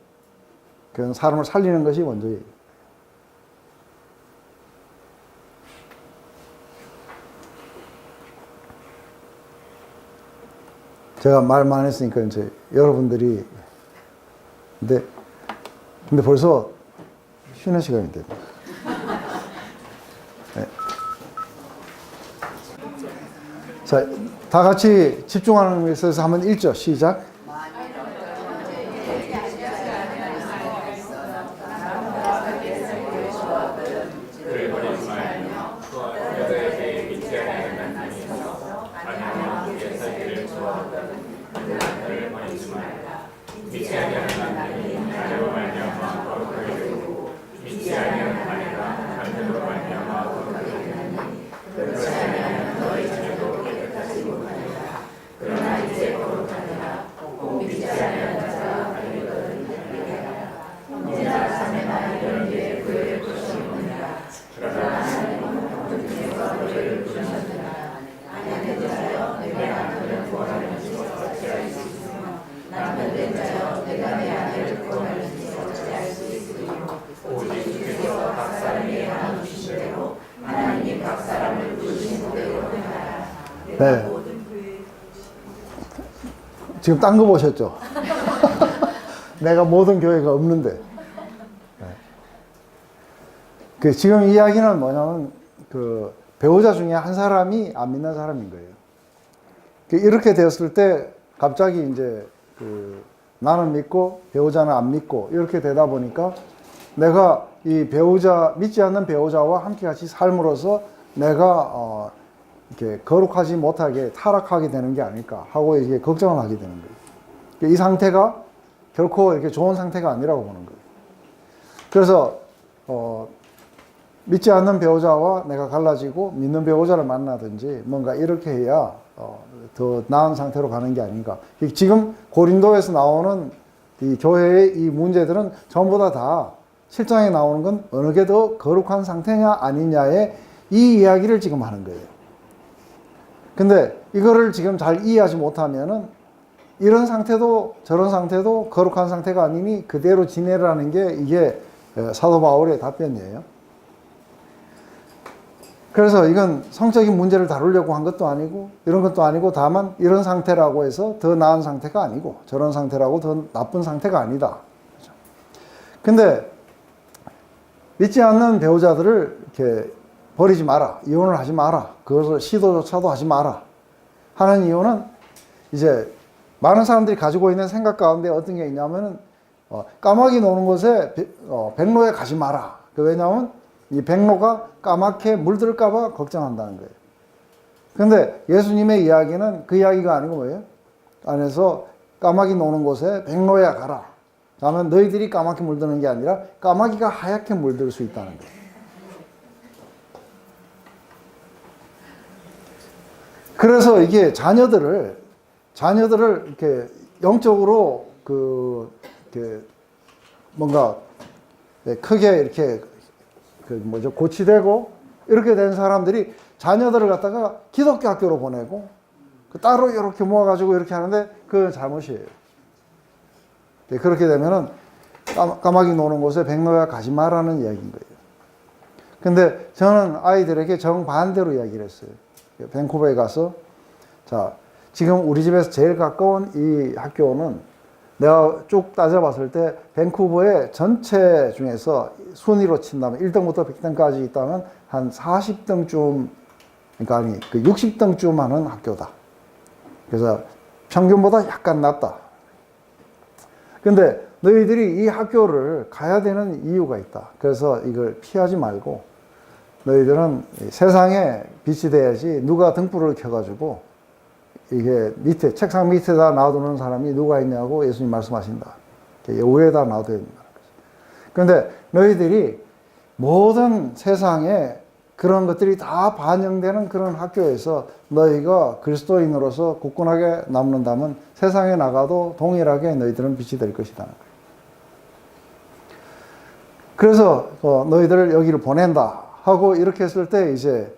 그건 사람을 살리는 것이 먼저예요. 제가 말 많이 했으니까 이제 여러분들이 근데 벌써 쉬는 시간이 됐네. 네. 자, 다 같이 집중하는 것에 있어서 한번 읽죠. 시작. 네. 지금 딴 거 보셨죠? 내가 모든 교회가 없는데. 네. 지금 이야기는 뭐냐면, 배우자 중에 한 사람이 안 믿는 사람인 거예요. 이렇게 되었을 때, 갑자기 이제, 나는 믿고, 배우자는 안 믿고, 이렇게 되다 보니까, 내가 이 믿지 않는 배우자와 함께 같이 삶으로써 내가, 이렇게 거룩하지 못하게 타락하게 되는 게 아닐까 하고 이게 걱정을 하게 되는 거예요. 이 상태가 결코 이렇게 좋은 상태가 아니라고 보는 거예요. 그래서 믿지 않는 배우자와 내가 갈라지고 믿는 배우자를 만나든지 뭔가 이렇게 해야 더 나은 상태로 가는 게 아닌가. 지금 고린도에서 나오는 이 교회의 이 문제들은 전부 다 7장에 나오는 건 어느 게 더 거룩한 상태냐 아니냐의 이 이야기를 지금 하는 거예요. 근데 이거를 지금 잘 이해하지 못하면은 이런 상태도 저런 상태도 거룩한 상태가 아니니 그대로 지내라는 게 이게 사도 바울의 답변이에요. 그래서 이건 성적인 문제를 다루려고 한 것도 아니고 이런 것도 아니고 다만 이런 상태라고 해서 더 나은 상태가 아니고 저런 상태라고 더 나쁜 상태가 아니다. 그렇죠? 근데 믿지 않는 배우자들을 이렇게 버리지 마라. 이혼을 하지 마라. 그것을 시도조차도 하지 마라. 하는 이유는 이제 많은 사람들이 가지고 있는 생각 가운데 어떤 게 있냐면은 까마귀 노는 곳에 백로에 가지 마라. 왜냐하면 이 백로가 까맣게 물들까봐 걱정한다는 거예요. 근데 예수님의 이야기는 그 이야기가 아니고 뭐예요? 안에서 까마귀 노는 곳에 백로에 가라. 그러면 너희들이 까맣게 물드는 게 아니라 까마귀가 하얗게 물들 수 있다는 거예요. 그래서 이게 자녀들을 이렇게 영적으로 이렇게 뭔가 크게 이렇게 고치되고 이렇게 된 사람들이 자녀들을 갖다가 기독교 학교로 보내고 따로 이렇게 모아가지고 이렇게 하는데 그건 잘못이에요. 그렇게 되면은 까마귀 노는 곳에 백로야 가지 마라는 이야기인 거예요. 근데 저는 아이들에게 정반대로 이야기를 했어요. 밴쿠버에 가서 자, 지금 우리 집에서 제일 가까운 이 학교는 내가 쭉 따져봤을 때 밴쿠버의 전체 중에서 순위로 친다면 1등부터 100등까지 있다면 한 40등쯤 그러니까 아니 그 60등쯤 하는 학교다. 그래서 평균보다 약간 낮다. 근데 너희들이 이 학교를 가야 되는 이유가 있다. 그래서 이걸 피하지 말고 너희들은 세상에 빛이 돼야지. 누가 등불을 켜가지고 이게 밑에 책상 밑에다 놔두는 사람이 누가 있냐고 예수님 말씀하신다. 위에다 놔둬야 된다. 그런데 너희들이 모든 세상에 그런 것들이 다 반영되는 그런 학교에서 너희가 그리스도인으로서 굳건하게 남는다면 세상에 나가도 동일하게 너희들은 빛이 될 것이다. 그래서 너희들을 여기를 보낸다 하고 이렇게 했을 때 이제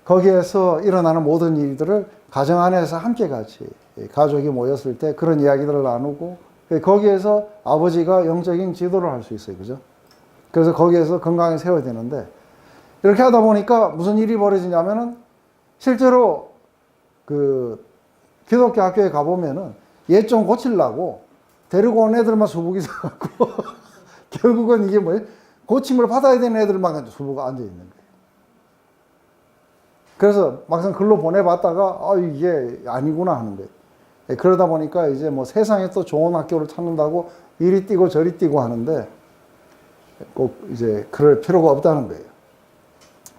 거기에서 일어나는 모든 일들을 가정 안에서 함께 같이 가족이 모였을 때 그런 이야기들을 나누고 거기에서 아버지가 영적인 지도를 할 수 있어요. 그죠? 그래서 거기에서 건강히 세워야 되는데 이렇게 하다 보니까 무슨 일이 벌어지냐면은 실제로 기독교 학교에 가보면은 얘 좀 고치려고 데리고 온 애들만 수북이 있어갖고 결국은 이게 뭐예요? 고침을 받아야 되는 애들만 수북 앉아있는 거예요. 그래서 막상 글로 보내봤다가 이게 아니구나 하는 거예요. 그러다 보니까 이제 뭐 세상에 또 좋은 학교를 찾는다고 이리 뛰고 저리 뛰고 하는데 꼭 이제 그럴 필요가 없다는 거예요.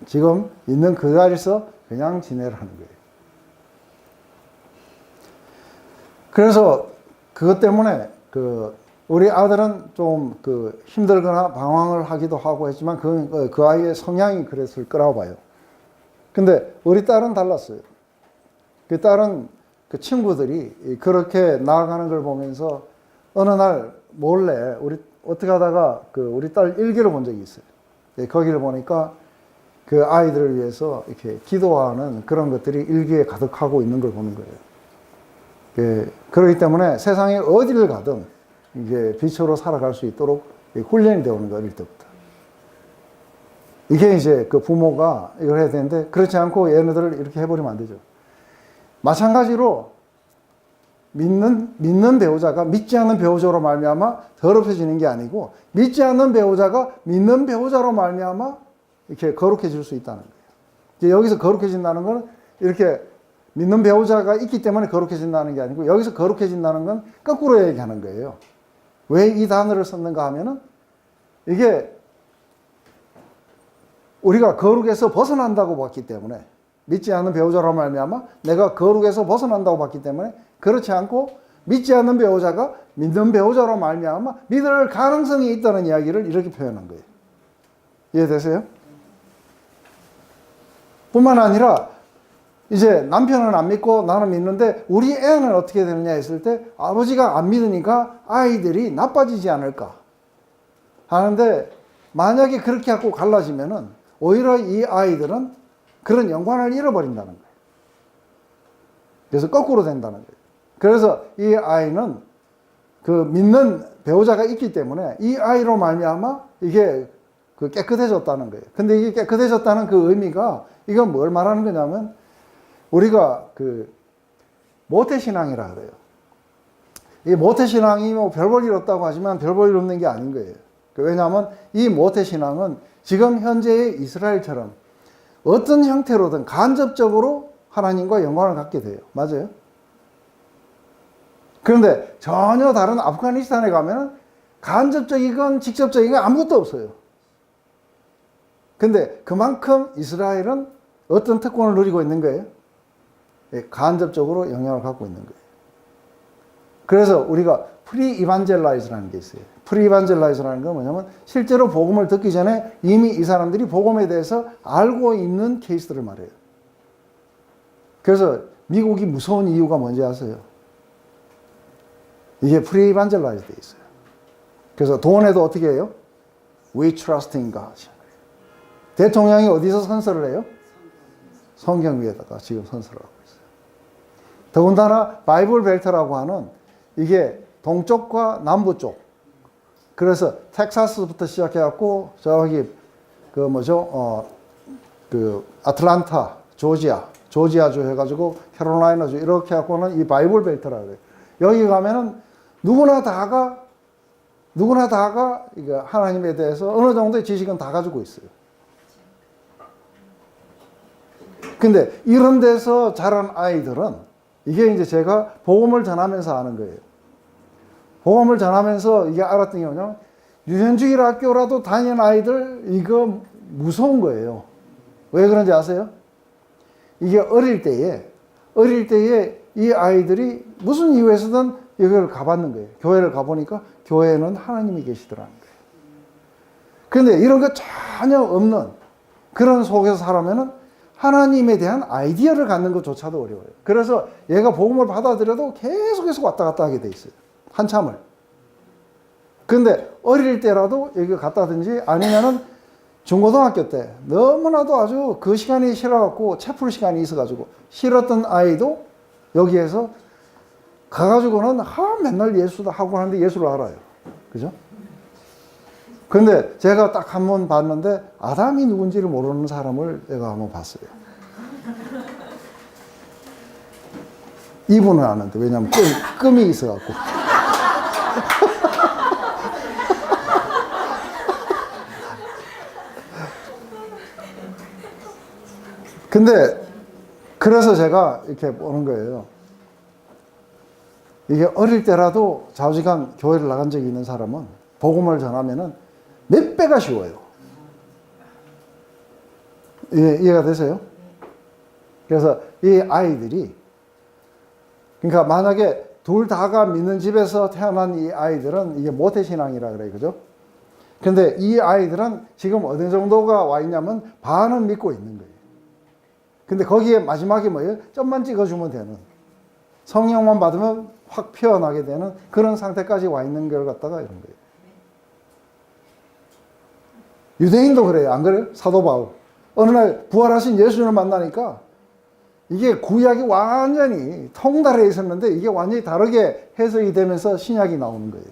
지금 있는 그 자리에서 그냥 지내라는 거예요. 그래서 그것 때문에 우리 아들은 좀 힘들거나 방황을 하기도 하고 했지만 그 아이의 성향이 그랬을 거라고 봐요. 근데 우리 딸은 달랐어요. 그 딸은 그 친구들이 그렇게 나아가는 걸 보면서 어느 날 몰래 어떻게 하다가 우리 딸 일기를 본 적이 있어요. 거기를 보니까 그 아이들을 위해서 이렇게 기도하는 그런 것들이 일기에 가득하고 있는 걸 보는 거예요. 그렇기 때문에 세상에 어디를 가든 이게 빛으로 살아갈 수 있도록 훈련이 되어오는 거예요, 어릴 때부터. 이게 이제 그 부모가 이걸 해야 되는데 그렇지 않고 얘네들을 이렇게 해버리면 안 되죠. 마찬가지로 믿는 배우자가 믿지 않는 배우자로 말미암아 더럽혀지는 게 아니고 믿지 않는 배우자가 믿는 배우자로 말미암아 이렇게 거룩해질 수 있다는 거예요. 이제 여기서 거룩해진다는 건 이렇게 믿는 배우자가 있기 때문에 거룩해진다는 게 아니고 여기서 거룩해진다는 건 거꾸로 얘기하는 거예요. 왜 이 단어를 썼는가 하면은 이게 우리가 거룩에서 벗어난다고 봤기 때문에 믿지 않는 배우자로 말미암아 내가 거룩에서 벗어난다고 봤기 때문에 그렇지 않고 믿지 않는 배우자가 믿는 배우자로 말미암아 믿을 가능성이 있다는 이야기를 이렇게 표현한 거예요. 이해되세요? 뿐만 아니라 이제 남편은 안 믿고 나는 믿는데 우리 애는 어떻게 되느냐 했을 때 아버지가 안 믿으니까 아이들이 나빠지지 않을까 하는데 만약에 그렇게 하고 갈라지면은 오히려 이 아이들은 그런 영광을 잃어버린다는 거예요. 그래서 거꾸로 된다는 거예요. 그래서 이 아이는 믿는 배우자가 있기 때문에 이 아이로 말미암아 이게 그 깨끗해졌다는 거예요. 근데 이게 깨끗해졌다는 그 의미가 이건 뭘 말하는 거냐면 우리가 그 모태신앙이라 그래요. 이 모태신앙이 뭐 별 볼 일 없다고 하지만 별 볼 일 없는 게 아닌 거예요. 왜냐하면 이 모태신앙은 지금 현재의 이스라엘처럼 어떤 형태로든 간접적으로 하나님과 영광을 갖게 돼요. 맞아요? 그런데 전혀 다른 아프가니스탄에 가면 간접적이건 직접적이건 아무것도 없어요. 근데 그만큼 이스라엘은 어떤 특권을 누리고 있는 거예요? 간접적으로 영향을 갖고 있는 거예요. 그래서 우리가 프리-이반젤라이즈라는 게 있어요. 프리-이반젤라이즈라는 건 뭐냐면 실제로 복음을 듣기 전에 이미 이 사람들이 복음에 대해서 알고 있는 케이스들을 말해요. 그래서 미국이 무서운 이유가 뭔지 아세요? 이게 프리-이반젤라이즈 돼 있어요. 그래서 돈에도 어떻게 해요? We trust in God. 대통령이 어디서 선서를 해요? 성경 위에다가 지금 선서를 하고 있어요. 더군다나 바이블 벨트라고 하는 이게 동쪽과 남부 쪽. 그래서 텍사스부터 시작해갖고 저기 그 뭐죠? 그 아틀란타, 조지아주 해가지고 캐롤라이나주 이렇게 해갖고는 이 바이블 벨트라 그래요. 여기 가면은 누구나 다가 이거 하나님에 대해서 어느 정도의 지식은 다 가지고 있어요. 근데 이런 데서 자란 아이들은 이게 이제 제가 복음을 전하면서 아는 거예요. 복음을 전하면서 이게 알았던 게 뭐냐면 유년주일 학교라도 다니는 아이들 이거 무서운 거예요. 왜 그런지 아세요? 이게 어릴 때에 이 아이들이 무슨 이유에서든 여기를 가봤는 거예요. 교회를 가보니까 교회에는 하나님이 계시더라는 거예요. 그런데 이런 거 전혀 없는 그런 속에서 살아면은 하나님에 대한 아이디어를 갖는 것조차도 어려워요. 그래서 얘가 복음을 받아들여도 계속해서 왔다 갔다 하게 돼 있어요. 한참을. 근데 어릴 때라도 여기 갔다든지 아니면은 중고등학교 때 너무나도 아주 그 시간이 싫어갖고 채플 시간이 있어가지고 싫었던 아이도 여기에서 가가지고는 맨날 예수도 하고 하는데 예수를 알아요. 그죠? 근데 제가 딱 한 번 봤는데 아담이 누군지를 모르는 사람을 내가 한번 봤어요. 이분은 아는데 왜냐면 끔이 있어갖고. 근데 그래서 제가 이렇게 보는 거예요. 이게 어릴 때라도 좌우지간 교회를 나간 적이 있는 사람은 복음을 전하면은 몇 배가 쉬워요. 이해가 되세요? 그래서 이 아이들이 그러니까 만약에 둘 다가 믿는 집에서 태어난 이 아이들은 이게 모태신앙이라 그래요. 그죠? 근데 이 아이들은 지금 어느 정도가 와 있냐면 반은 믿고 있는 거예요. 근데 거기에 마지막에 뭐예요? 점만 찍어주면 되는 성령만 받으면 확 피어나게 되는 그런 상태까지 와 있는 걸 갖다가 이런 거예요. 유대인도 그래요. 안 그래요? 사도 바울. 어느 날 부활하신 예수님을 만나니까 이게 구약이 완전히 통달해 있었는데 이게 완전히 다르게 해석이 되면서 신약이 나오는 거예요.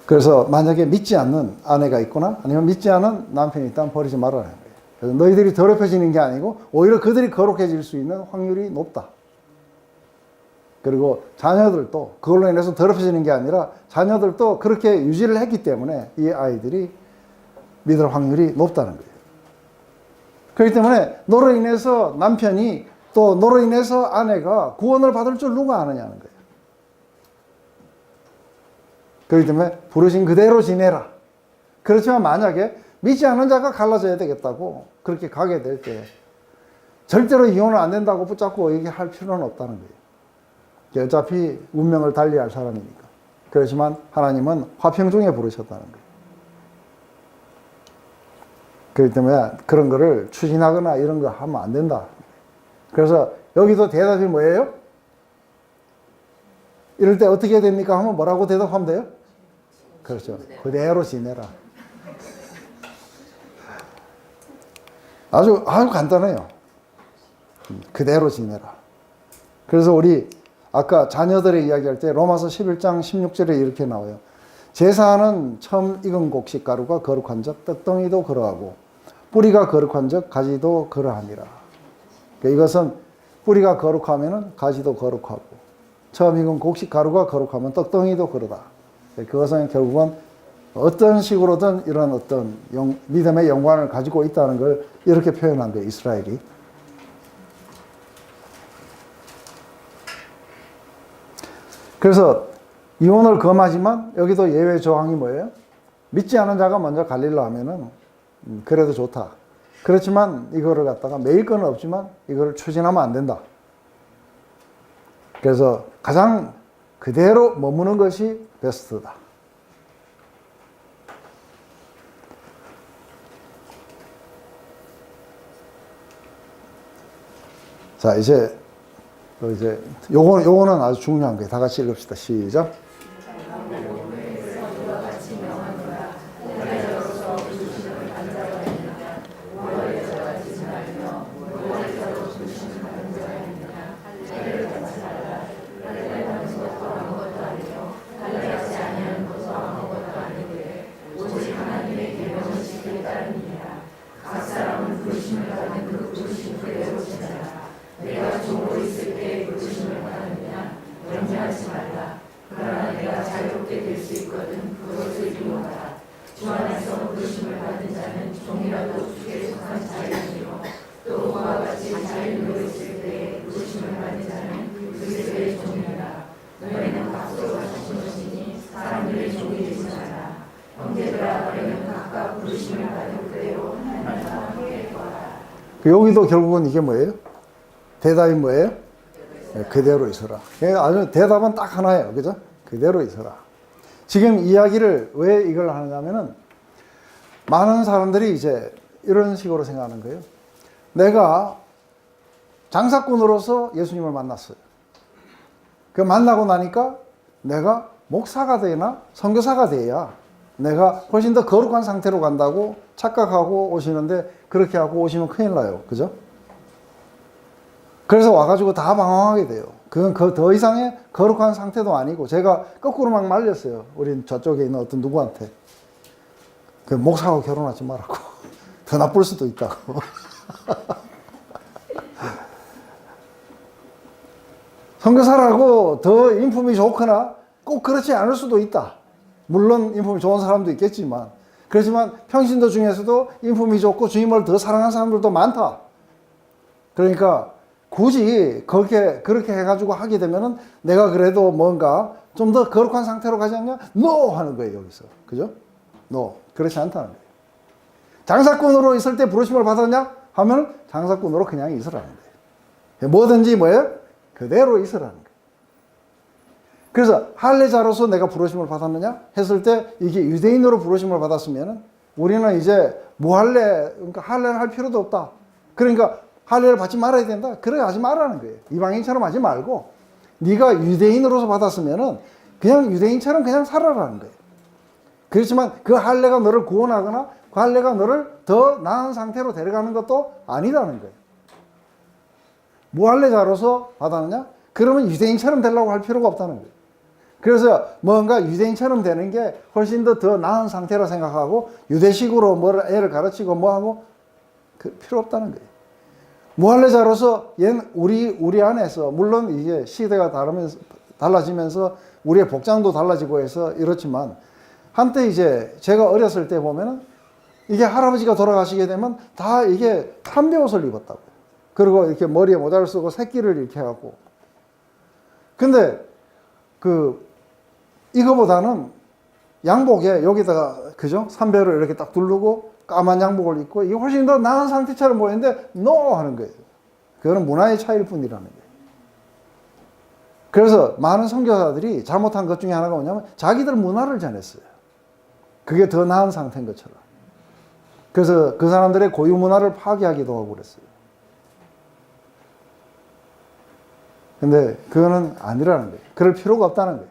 그래서 만약에 믿지 않는 아내가 있거나 아니면 믿지 않은 남편이 있다면 버리지 말아라는 거예요. 그래서 너희들이 더럽혀지는 게 아니고 오히려 그들이 거룩해질 수 있는 확률이 높다. 그리고 자녀들도 그걸로 인해서 더럽혀지는 게 아니라 자녀들도 그렇게 유지를 했기 때문에 이 아이들이 믿을 확률이 높다는 거예요. 그렇기 때문에 너로 인해서 남편이 또 너로 인해서 아내가 구원을 받을 줄 누가 아느냐는 거예요. 그렇기 때문에 부르신 그대로 지내라. 그렇지만 만약에 믿지 않는 자가 갈라져야 되겠다고 그렇게 가게 될 때 절대로 이혼은 안 된다고 붙잡고 얘기할 필요는 없다는 거예요. 어차피 운명을 달리할 사람이니까. 그렇지만 하나님은 화평 중에 부르셨다는 거예요. 그렇기 때문에 그런 거를 추진하거나 이런 거 하면 안 된다. 그래서 여기도 대답이 뭐예요? 이럴 때 어떻게 됩니까? 하면 뭐라고 대답하면 돼요? 그렇죠. 그대로 지내라. 아주 간단해요. 그대로 지내라. 그래서 우리 아까 자녀들의 이야기할 때 로마서 11장 16절에 이렇게 나와요. 제사는 처음 익은 곡식 가루가 거룩한 적 떡덩이도 그러하고 뿌리가 거룩한 적 가지도 그러하니라. 그러니까 이것은 뿌리가 거룩하면 가지도 거룩하고 처음 익은 곡식 가루가 거룩하면 떡덩이도 그러다. 그것은 결국은 어떤 식으로든 이런 어떤 믿음의 영광을 가지고 있다는 걸 이렇게 표현한 거예요, 이스라엘이. 그래서 이혼을 금하지만 여기도 예외 조항이 뭐예요? 믿지 않은 자가 먼저 갈릴라 하면은 그래도 좋다. 그렇지만 이거를 갖다가 매일 건 없지만 이거를 추진하면 안 된다. 그래서 가장 그대로 머무는 것이 베스트다. 자, 이제 요거는 아주 중요한 거예요. 다 같이 읽읍시다. 시작. 여기도 결국은 이게 뭐예요? 대답이 뭐예요? 네, 그대로 있어라. 아주 대답은 딱 하나예요. 그죠? 그대로 있어라. 지금 이야기를 왜 이걸 하느냐면은 많은 사람들이 이제 이런 식으로 생각하는 거예요. 내가 장사꾼으로서 예수님을 만났어요. 그 만나고 나니까 내가 목사가 되나 선교사가 돼야 내가 훨씬 더 거룩한 상태로 간다고 착각하고 오시는데 그렇게 하고 오시면 큰일 나요. 그죠? 그래서 와가지고 다 방황하게 돼요. 그건 더 이상의 거룩한 상태도 아니고 제가 거꾸로 막 말렸어요. 우리 저쪽에 있는 어떤 누구한테. 그 목사하고 결혼하지 말라고. 더 나쁠 수도 있다고. 선교사라고 더 인품이 좋거나 꼭 그렇지 않을 수도 있다. 물론 인품이 좋은 사람도 있겠지만 그렇지만 평신도 중에서도 인품이 좋고 주님을 더 사랑하는 사람들도 많다. 그러니까 굳이 그렇게 해가지고 하게 되면은 내가 그래도 뭔가 좀 더 거룩한 상태로 가지 않냐? No! 하는 거예요, 여기서. 그죠? No. 그렇지 않다는 거예요. 장사꾼으로 있을 때 부르심을 받았냐? 하면 장사꾼으로 그냥 있으라는 거예요. 뭐든지 뭐예요? 그대로 있으라는 거예요. 그래서 할례자로서 내가 부르심을 받았느냐? 했을 때 이게 유대인으로 부르심을 받았으면은 우리는 이제 무할례, 그러니까 할례를 할 필요도 없다. 그러니까 할례를 받지 말아야 된다. 그래 하지 말라는 거예요. 이방인처럼 하지 말고 네가 유대인으로서 받았으면은 그냥 유대인처럼 그냥 살아라는 거예요. 그렇지만 그 할례가 너를 구원하거나 그 할례가 너를 더 나은 상태로 데려가는 것도 아니라는 거예요. 무할례자로서 받았느냐? 그러면 유대인처럼 되려고 할 필요가 없다는 거예요. 그래서 뭔가 유대인처럼 되는 게 훨씬 더 나은 상태라 생각하고 유대식으로 뭐를 애를 가르치고 뭐하고 필요 없다는 거예요. 무할례자로서 우리 안에서 물론 이게 시대가 달라지면서 우리의 복장도 달라지고 해서 이렇지만 한때 이제 제가 어렸을 때 보면은 이게 할아버지가 돌아가시게 되면 다 이게 한뻬옷을 입었다고요. 그리고 이렇게 머리에 모자를 쓰고 새끼를 이렇게 하고. 근데 이거보다는 양복에 여기다가 그죠? 삼배를 이렇게 딱 두르고 까만 양복을 입고 이게 훨씬 더 나은 상태처럼 보이는데 no 하는 거예요. 그거는 문화의 차이일 뿐이라는 거예요. 그래서 많은 선교사들이 잘못한 것 중에 하나가 뭐냐면 자기들 문화를 전했어요. 그게 더 나은 상태인 것처럼. 그래서 그 사람들의 고유 문화를 파괴하기도 하고 그랬어요. 근데 그거는 아니라는 거예요. 그럴 필요가 없다는 거예요.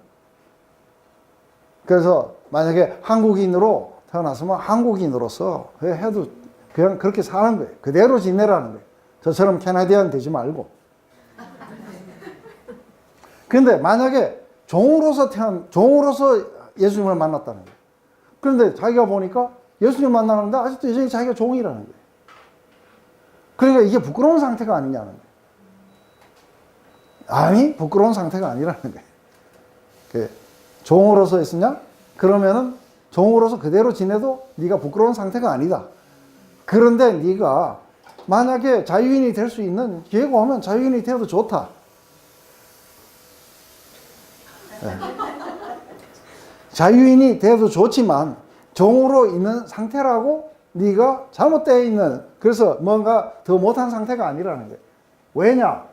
그래서 만약에 한국인으로 태어났으면 한국인으로서 해도 그냥 그렇게 사는 거예요. 그대로 지내라는 거예요. 저처럼 캐나디안 되지 말고. 근데 만약에 종으로서 예수님을 만났다는 거예요. 그런데 자기가 보니까 예수님 만나는데 아직도 여전히 자기가 종이라는 거예요. 그러니까 이게 부끄러운 상태가 아니냐는 거예요. 아니, 부끄러운 상태가 아니라는 거예요. 종으로서 있으냐? 그러면은 종으로서 그대로 지내도 네가 부끄러운 상태가 아니다. 그런데 네가 만약에 자유인이 될 수 있는 기회가 오면 자유인이 되어도 좋다. 네. 자유인이 되어도 좋지만 종으로 있는 상태라고 네가 잘못되어 있는, 그래서 뭔가 더 못한 상태가 아니라는 거예요. 왜냐?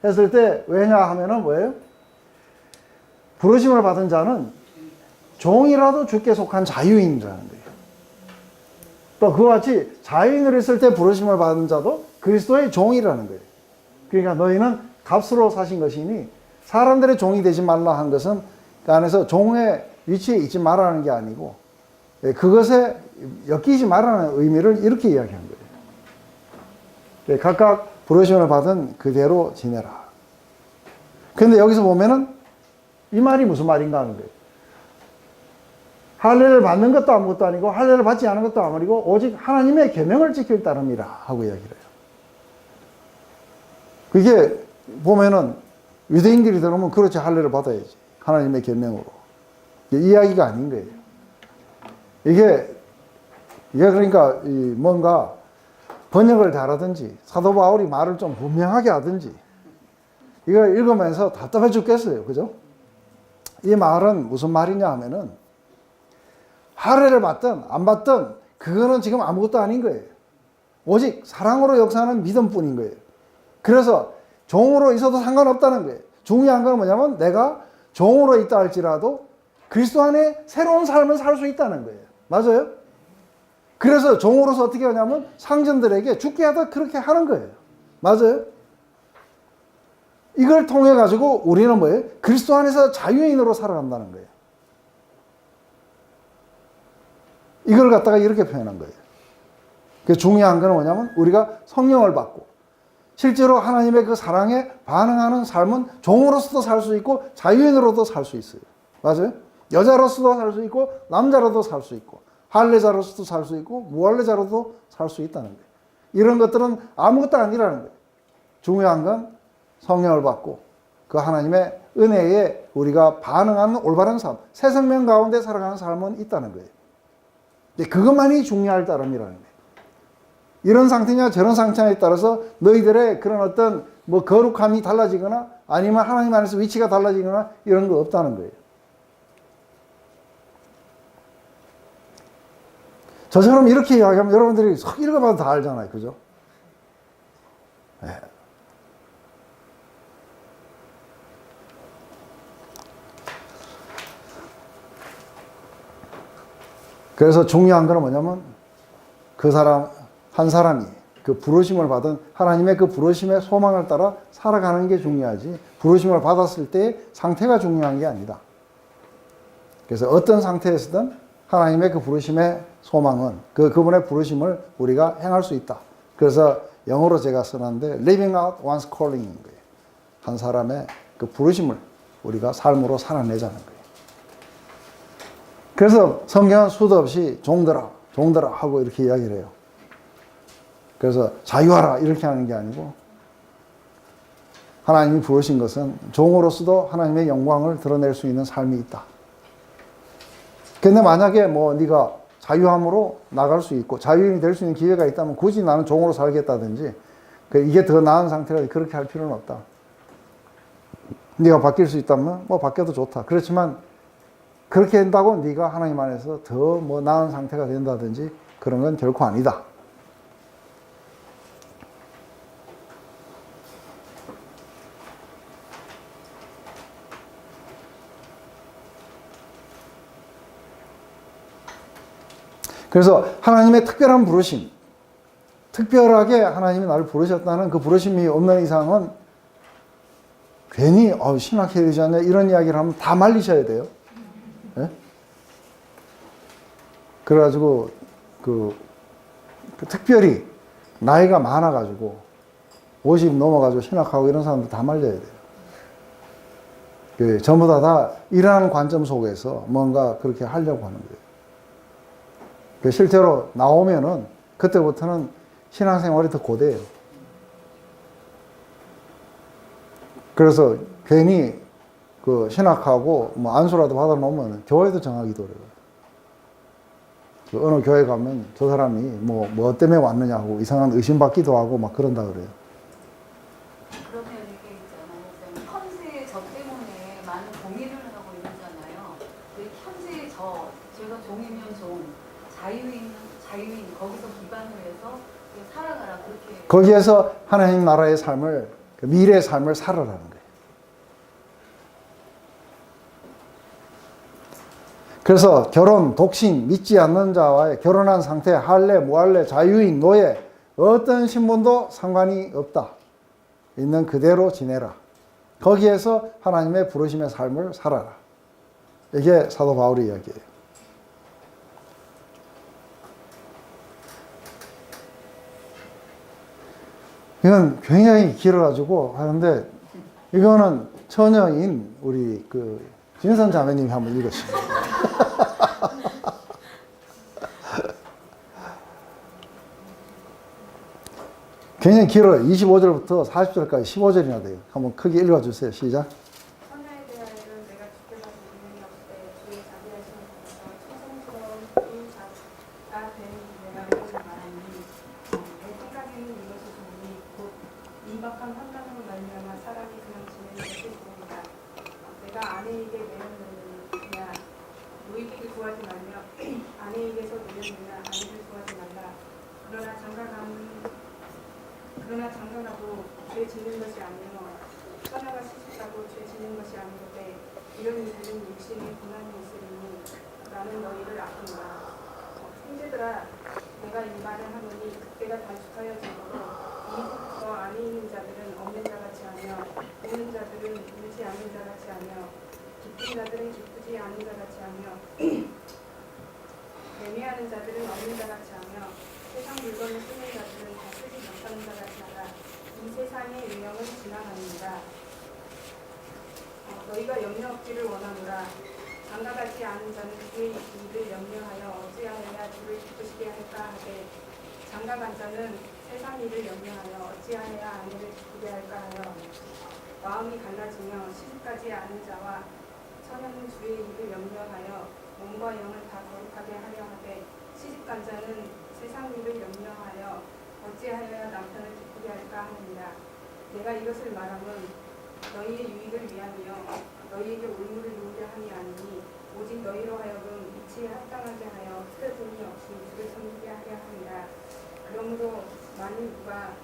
했을 때 왜냐 하면은 뭐예요? 부르심을 받은 자는 종이라도 주께 속한 자유인이라는 거예요. 또 그와 같이 자유인으로 있을 때 부르심을 받은 자도 그리스도의 종이라는 거예요. 그러니까 너희는 값으로 사신 것이니 사람들의 종이 되지 말라 한 것은 그 안에서 종의 위치에 있지 말라는 게 아니고 그것에 엮이지 말라는 의미를 이렇게 이야기한 거예요. 각각 부르심을 받은 그대로 지내라. 그런데 여기서 보면은 이 말이 무슨 말인가 하는 거예요. 할례를 받는 것도 아무것도 아니고 할례를 받지 않은 것도 아니고 오직 하나님의 계명을 지킬 따름이라 하고 이야기를 해요. 그게 보면은 유대인들이 들으면 그렇지, 할례를 받아야지, 하나님의 계명으로. 이야기가 아닌 거예요. 이게 그러니까 뭔가 번역을 잘하든지 사도 바울이 말을 좀 분명하게 하든지 이걸 읽으면서 답답해 죽겠어요. 그죠? 이 말은 무슨 말이냐 하면은 할례를 받든 안 받든 그거는 지금 아무것도 아닌 거예요. 오직 사랑으로 역사하는 믿음뿐인 거예요. 그래서 종으로 있어도 상관없다는 거예요. 중요한 건 뭐냐면 내가 종으로 있다 할지라도 그리스도 안에 새로운 삶을 살 수 있다는 거예요. 맞아요? 그래서 종으로서 어떻게 하냐면 상전들에게 죽게 하다 그렇게 하는 거예요. 맞아요? 이걸 통해 가지고 우리는 뭐예요? 그리스도 안에서 자유인으로 살아간다는 거예요. 이걸 갖다가 이렇게 표현한 거예요. 그 중요한 건 뭐냐면 우리가 성령을 받고 실제로 하나님의 그 사랑에 반응하는 삶은 종으로서도 살 수 있고 자유인으로도 살 수 있어요. 맞아요? 여자로서도 살 수 있고 남자로도 살 수 있고 할례자로서도 살 수 있고 무할례자로도 살 수 있다는 거예요. 이런 것들은 아무것도 아니라는 거예요. 중요한 건 성령을 받고 그 하나님의 은혜에 우리가 반응하는 올바른 삶, 새 생명 가운데 살아가는 삶은 있다는 거예요. 그것만이 중요할 따름이라는 거예요. 이런 상태냐 저런 상태냐에 따라서 너희들의 그런 어떤 뭐 거룩함이 달라지거나 아니면 하나님 안에서 위치가 달라지거나 이런 거 없다는 거예요. 저처럼 이렇게 이야기하면 여러분들이 석 읽어봐도 다 알잖아요. 그죠? 네. 그래서 중요한 건 뭐냐면 그 사람, 한 사람이 그 부르심을 받은 하나님의 그 부르심의 소망을 따라 살아가는 게 중요하지 부르심을 받았을 때의 상태가 중요한 게 아니다. 그래서 어떤 상태에서든 하나님의 그 부르심의 소망은 그분의 부르심을 우리가 행할 수 있다. 그래서 영어로 제가 써놨는데 living out one's calling인 거예요. 한 사람의 그 부르심을 우리가 삶으로 살아내자는 거예요. 그래서 성경은 수도 없이 종들아 하고 이렇게 이야기를 해요. 그래서 자유하라 이렇게 하는 게 아니고 하나님이 부르신 것은 종으로서도 하나님의 영광을 드러낼 수 있는 삶이 있다. 근데 만약에 뭐 네가 자유함으로 나갈 수 있고 자유인이 될 수 있는 기회가 있다면 굳이 나는 종으로 살겠다든지 이게 더 나은 상태라 그렇게 할 필요는 없다. 네가 바뀔 수 있다면 뭐 바뀌어도 좋다. 그렇지만 그렇게 한다고 네가 하나님 안에서 더 뭐 나은 상태가 된다든지 그런 건 결코 아니다. 그래서 하나님의 특별한 부르심, 특별하게 하나님이 나를 부르셨다는 그 부르심이 없는 이상은 괜히 신학해야 되지 않냐 이런 이야기를 하면 다 말리셔야 돼요. 네? 그래가지고 그 특별히 나이가 많아가지고 50 넘어가지고 신학하고 이런 사람들 다 말려야 돼요. 전부 다 이러한 관점 속에서 뭔가 그렇게 하려고 하는 거예요. 실제로 나오면은 그때부터는 신앙생활이 더 고돼요. 그래서 괜히 그 신학하고 뭐 안수라도 받아놓으면 교회도 정하기도 어려워요. 어느 교회 가면 저 사람이 뭐 때문에 왔느냐고 이상한 의심받기도 하고 막 그런다 그래요. 그러면 이게 있잖아요. 현재 저 때문에 많은 고민을 하고 이러잖아요. 그 현재 제가 종이면 종, 자유인 거기서 기반을 해서 살아가라 그렇게. 거기에서 하나님 나라의 삶을, 미래의 삶을 살아라는 거예요. 그래서 결혼, 독신, 믿지 않는 자와의 결혼한 상태, 할례, 무할례, 자유인, 노예, 어떤 신분도 상관이 없다. 있는 그대로 지내라. 거기에서 하나님의 부르심의 삶을 살아라. 이게 사도 바울의 이야기예요. 이건 굉장히 길어가지고 하는데, 이거는 처녀인 우리 진선 자매님이 한번 읽으시죠. 굉장히 길어요. 25절부터 40절까지 15절이나 돼요. 한번 크게 읽어주세요. 시작. 천하에 대하여는 내가 주께서 분명히 없되 주의 자비하심을 통해서 충성스러운 인자가 된 내가 이것을 말하니 내 생각에는 이것이 좋으니 곧 임박한 환난으로 말미암아 사람이 그냥 지내는 것이 좋으니라. 내가 아내에게 내렸느냐 노이에게 구하지 말며 아내에게서 내렸느냐 아내를 구하지 말라. 그러나 장가가도 죄 짓는 것이 아니요 처녀가 시집가고 죄 짓는 것이 아니로되 이런 일들은 육신의 고난이 있으리니 나는 너희를 아끼노라. 형제들아 내가 이 말을 하노니 그때가 단축하여 지므로 이후부터 안에 있는 자들은 없는 자같이 하며 우는 자들은 울지 않는 자같이 하며 기쁜 자들은 기쁘지 않은 자같이 하며 매매하는 자들은 없는 자같이 하며 세상 물건을 쓰는 자들은 다 쓰지 못하는 자같이 하라. 이 세상의 유형은 지나가느니라. 너희가 염려 없기를 원하노라. 장가가지 않은 자는 그의 일을 염려하여 어찌하여야 주를 기쁘시게 할까 하되 장가간 자는 세상 일을 염려하여 어찌하여야 아내를 기쁘게 할까 하여 마음이 갈라지며 시집가지 않은 자와 처녀는 주의 일을 염려하여 몸과 영을 다 거룩하게 하려 하되 시집간 자는 세상 일을 염려하여 어찌하여야 남편을 기쁘게 할까 하느니라. 내가 이것을 말함은 너희의 유익을 위함이요 너희에게 올무를 놓으려 함이 아니니 오직 너희로 하여금 이치에 합당하게 하여 틀어짐이 없이 주를 섬기게 하려 함이라. 그러므로 만일 누가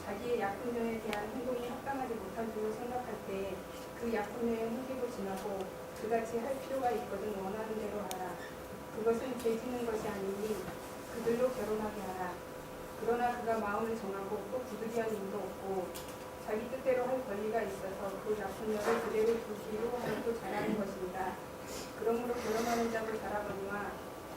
자기의 약혼녀에 대한 행동이 합당하지 못한 줄로 생각할 때 그 약혼녀의 행위도 지나고 그같이 할 필요가 있거든 원하는 대로 하라. 그것은 죄 짓는 것이 아니니 그들로 결혼하게 하라. 그러나 그가 마음을 정하고 또 부득이한 일도 없고 자기 뜻대로 할 권리가 있어서 그 약혼녀를 그대로 두기로 하여도 잘하는 것입니다. 그러므로 결혼하는 자도 잘하거니와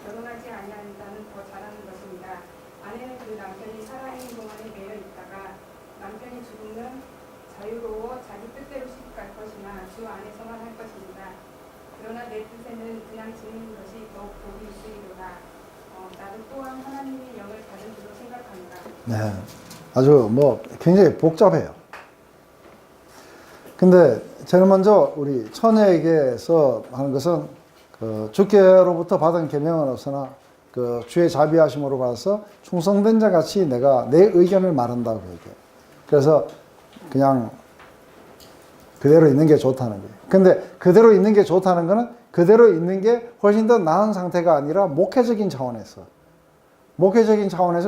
결혼하지 아니하는 자는 더 잘하는 것입니다. 아내는 그 남편이 살아있는 동안에 매여 있다가 남편이 죽으면 자유로워 자기 뜻대로 시집갈 것이나 주 안에서만 할 것입니다. 그러나 내 뜻에는 그냥 지내는 것이 더욱 복이 있으리로다. 나도 또한 하나님의 영을 받은 줄로 생각합니다. 네, 아주 굉장히 복잡해요. 근데 제일 먼저 우리 처녀에게서 하는 것은 주께로부터 받은 계명은 없으나 주의 자비하심으로 받아서 충성된 자 같이 내가 내 의견을 말한다고 얘기해요. 그래서 그냥 그대로 있는 게 좋다는 거예요. 근데 그대로 있는 게 좋다는 거는 그대로 있는 게 훨씬 더 나은 상태가 아니라 목회적인 차원에서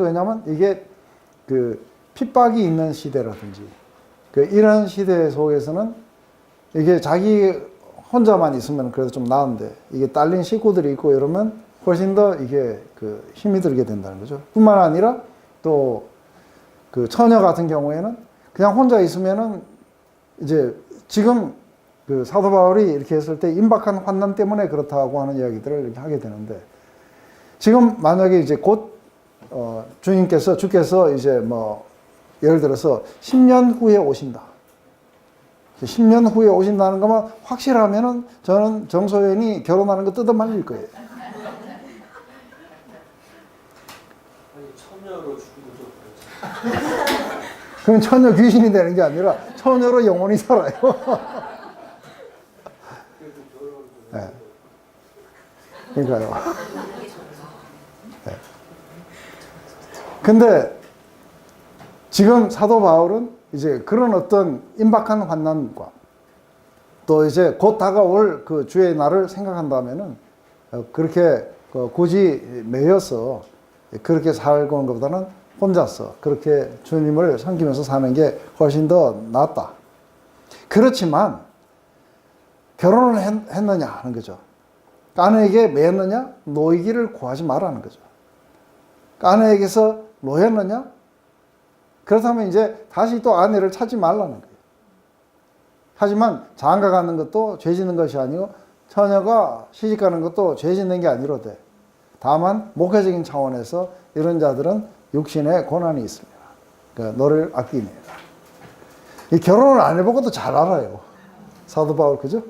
왜냐하면 이게 핍박이 있는 시대라든지 이런 시대 속에서는 이게 자기 혼자만 있으면 그래도 좀 나은데 이게 딸린 식구들이 있고 이러면 훨씬 더 이게 힘이 들게 된다는 거죠. 뿐만 아니라 또 처녀 같은 경우에는 그냥 혼자 있으면은 이제 지금 사도 바울이 이렇게 했을 때 임박한 환난 때문에 그렇다고 하는 이야기들을 이렇게 하게 되는데 지금 만약에 이제 곧 주께서 이제 예를 들어서 10년 후에 오신다. 10년 후에 오신다는 것만 확실하면은 저는 정소연이 결혼하는 거 뜯어 말릴 거예요. 아니 처녀로 죽고도 그렇지. 그럼 처녀 귀신이 되는 게 아니라 처녀로 영원히 살아요. 네. 그러니까요. 네. 근데 지금 사도 바울은 이제 그런 어떤 임박한 환난과 또 이제 곧 다가올 그 주의 날을 생각한다면은 그렇게 굳이 매여서 그렇게 살고 온 것보다는 혼자서 그렇게 주님을 섬기면서 사는 게 훨씬 더 낫다. 그렇지만 결혼을 했느냐 하는 거죠. 아내에게 매였느냐? 노이기를 구하지 말라는 거죠. 아내에게서 노였느냐? 그렇다면 이제 다시 또 아내를 찾지 말라는 거예요. 하지만 장가 가는 것도 죄 짓는 것이 아니고 처녀가 시집 가는 것도 죄 짓는 게 아니로되 다만 목회적인 차원에서 이런 자들은 육신의 고난이 있습니다. 그러니까 너를 아끼니라. 이 결혼을 안 해보고도 잘 알아요. 사도 바울 그죠?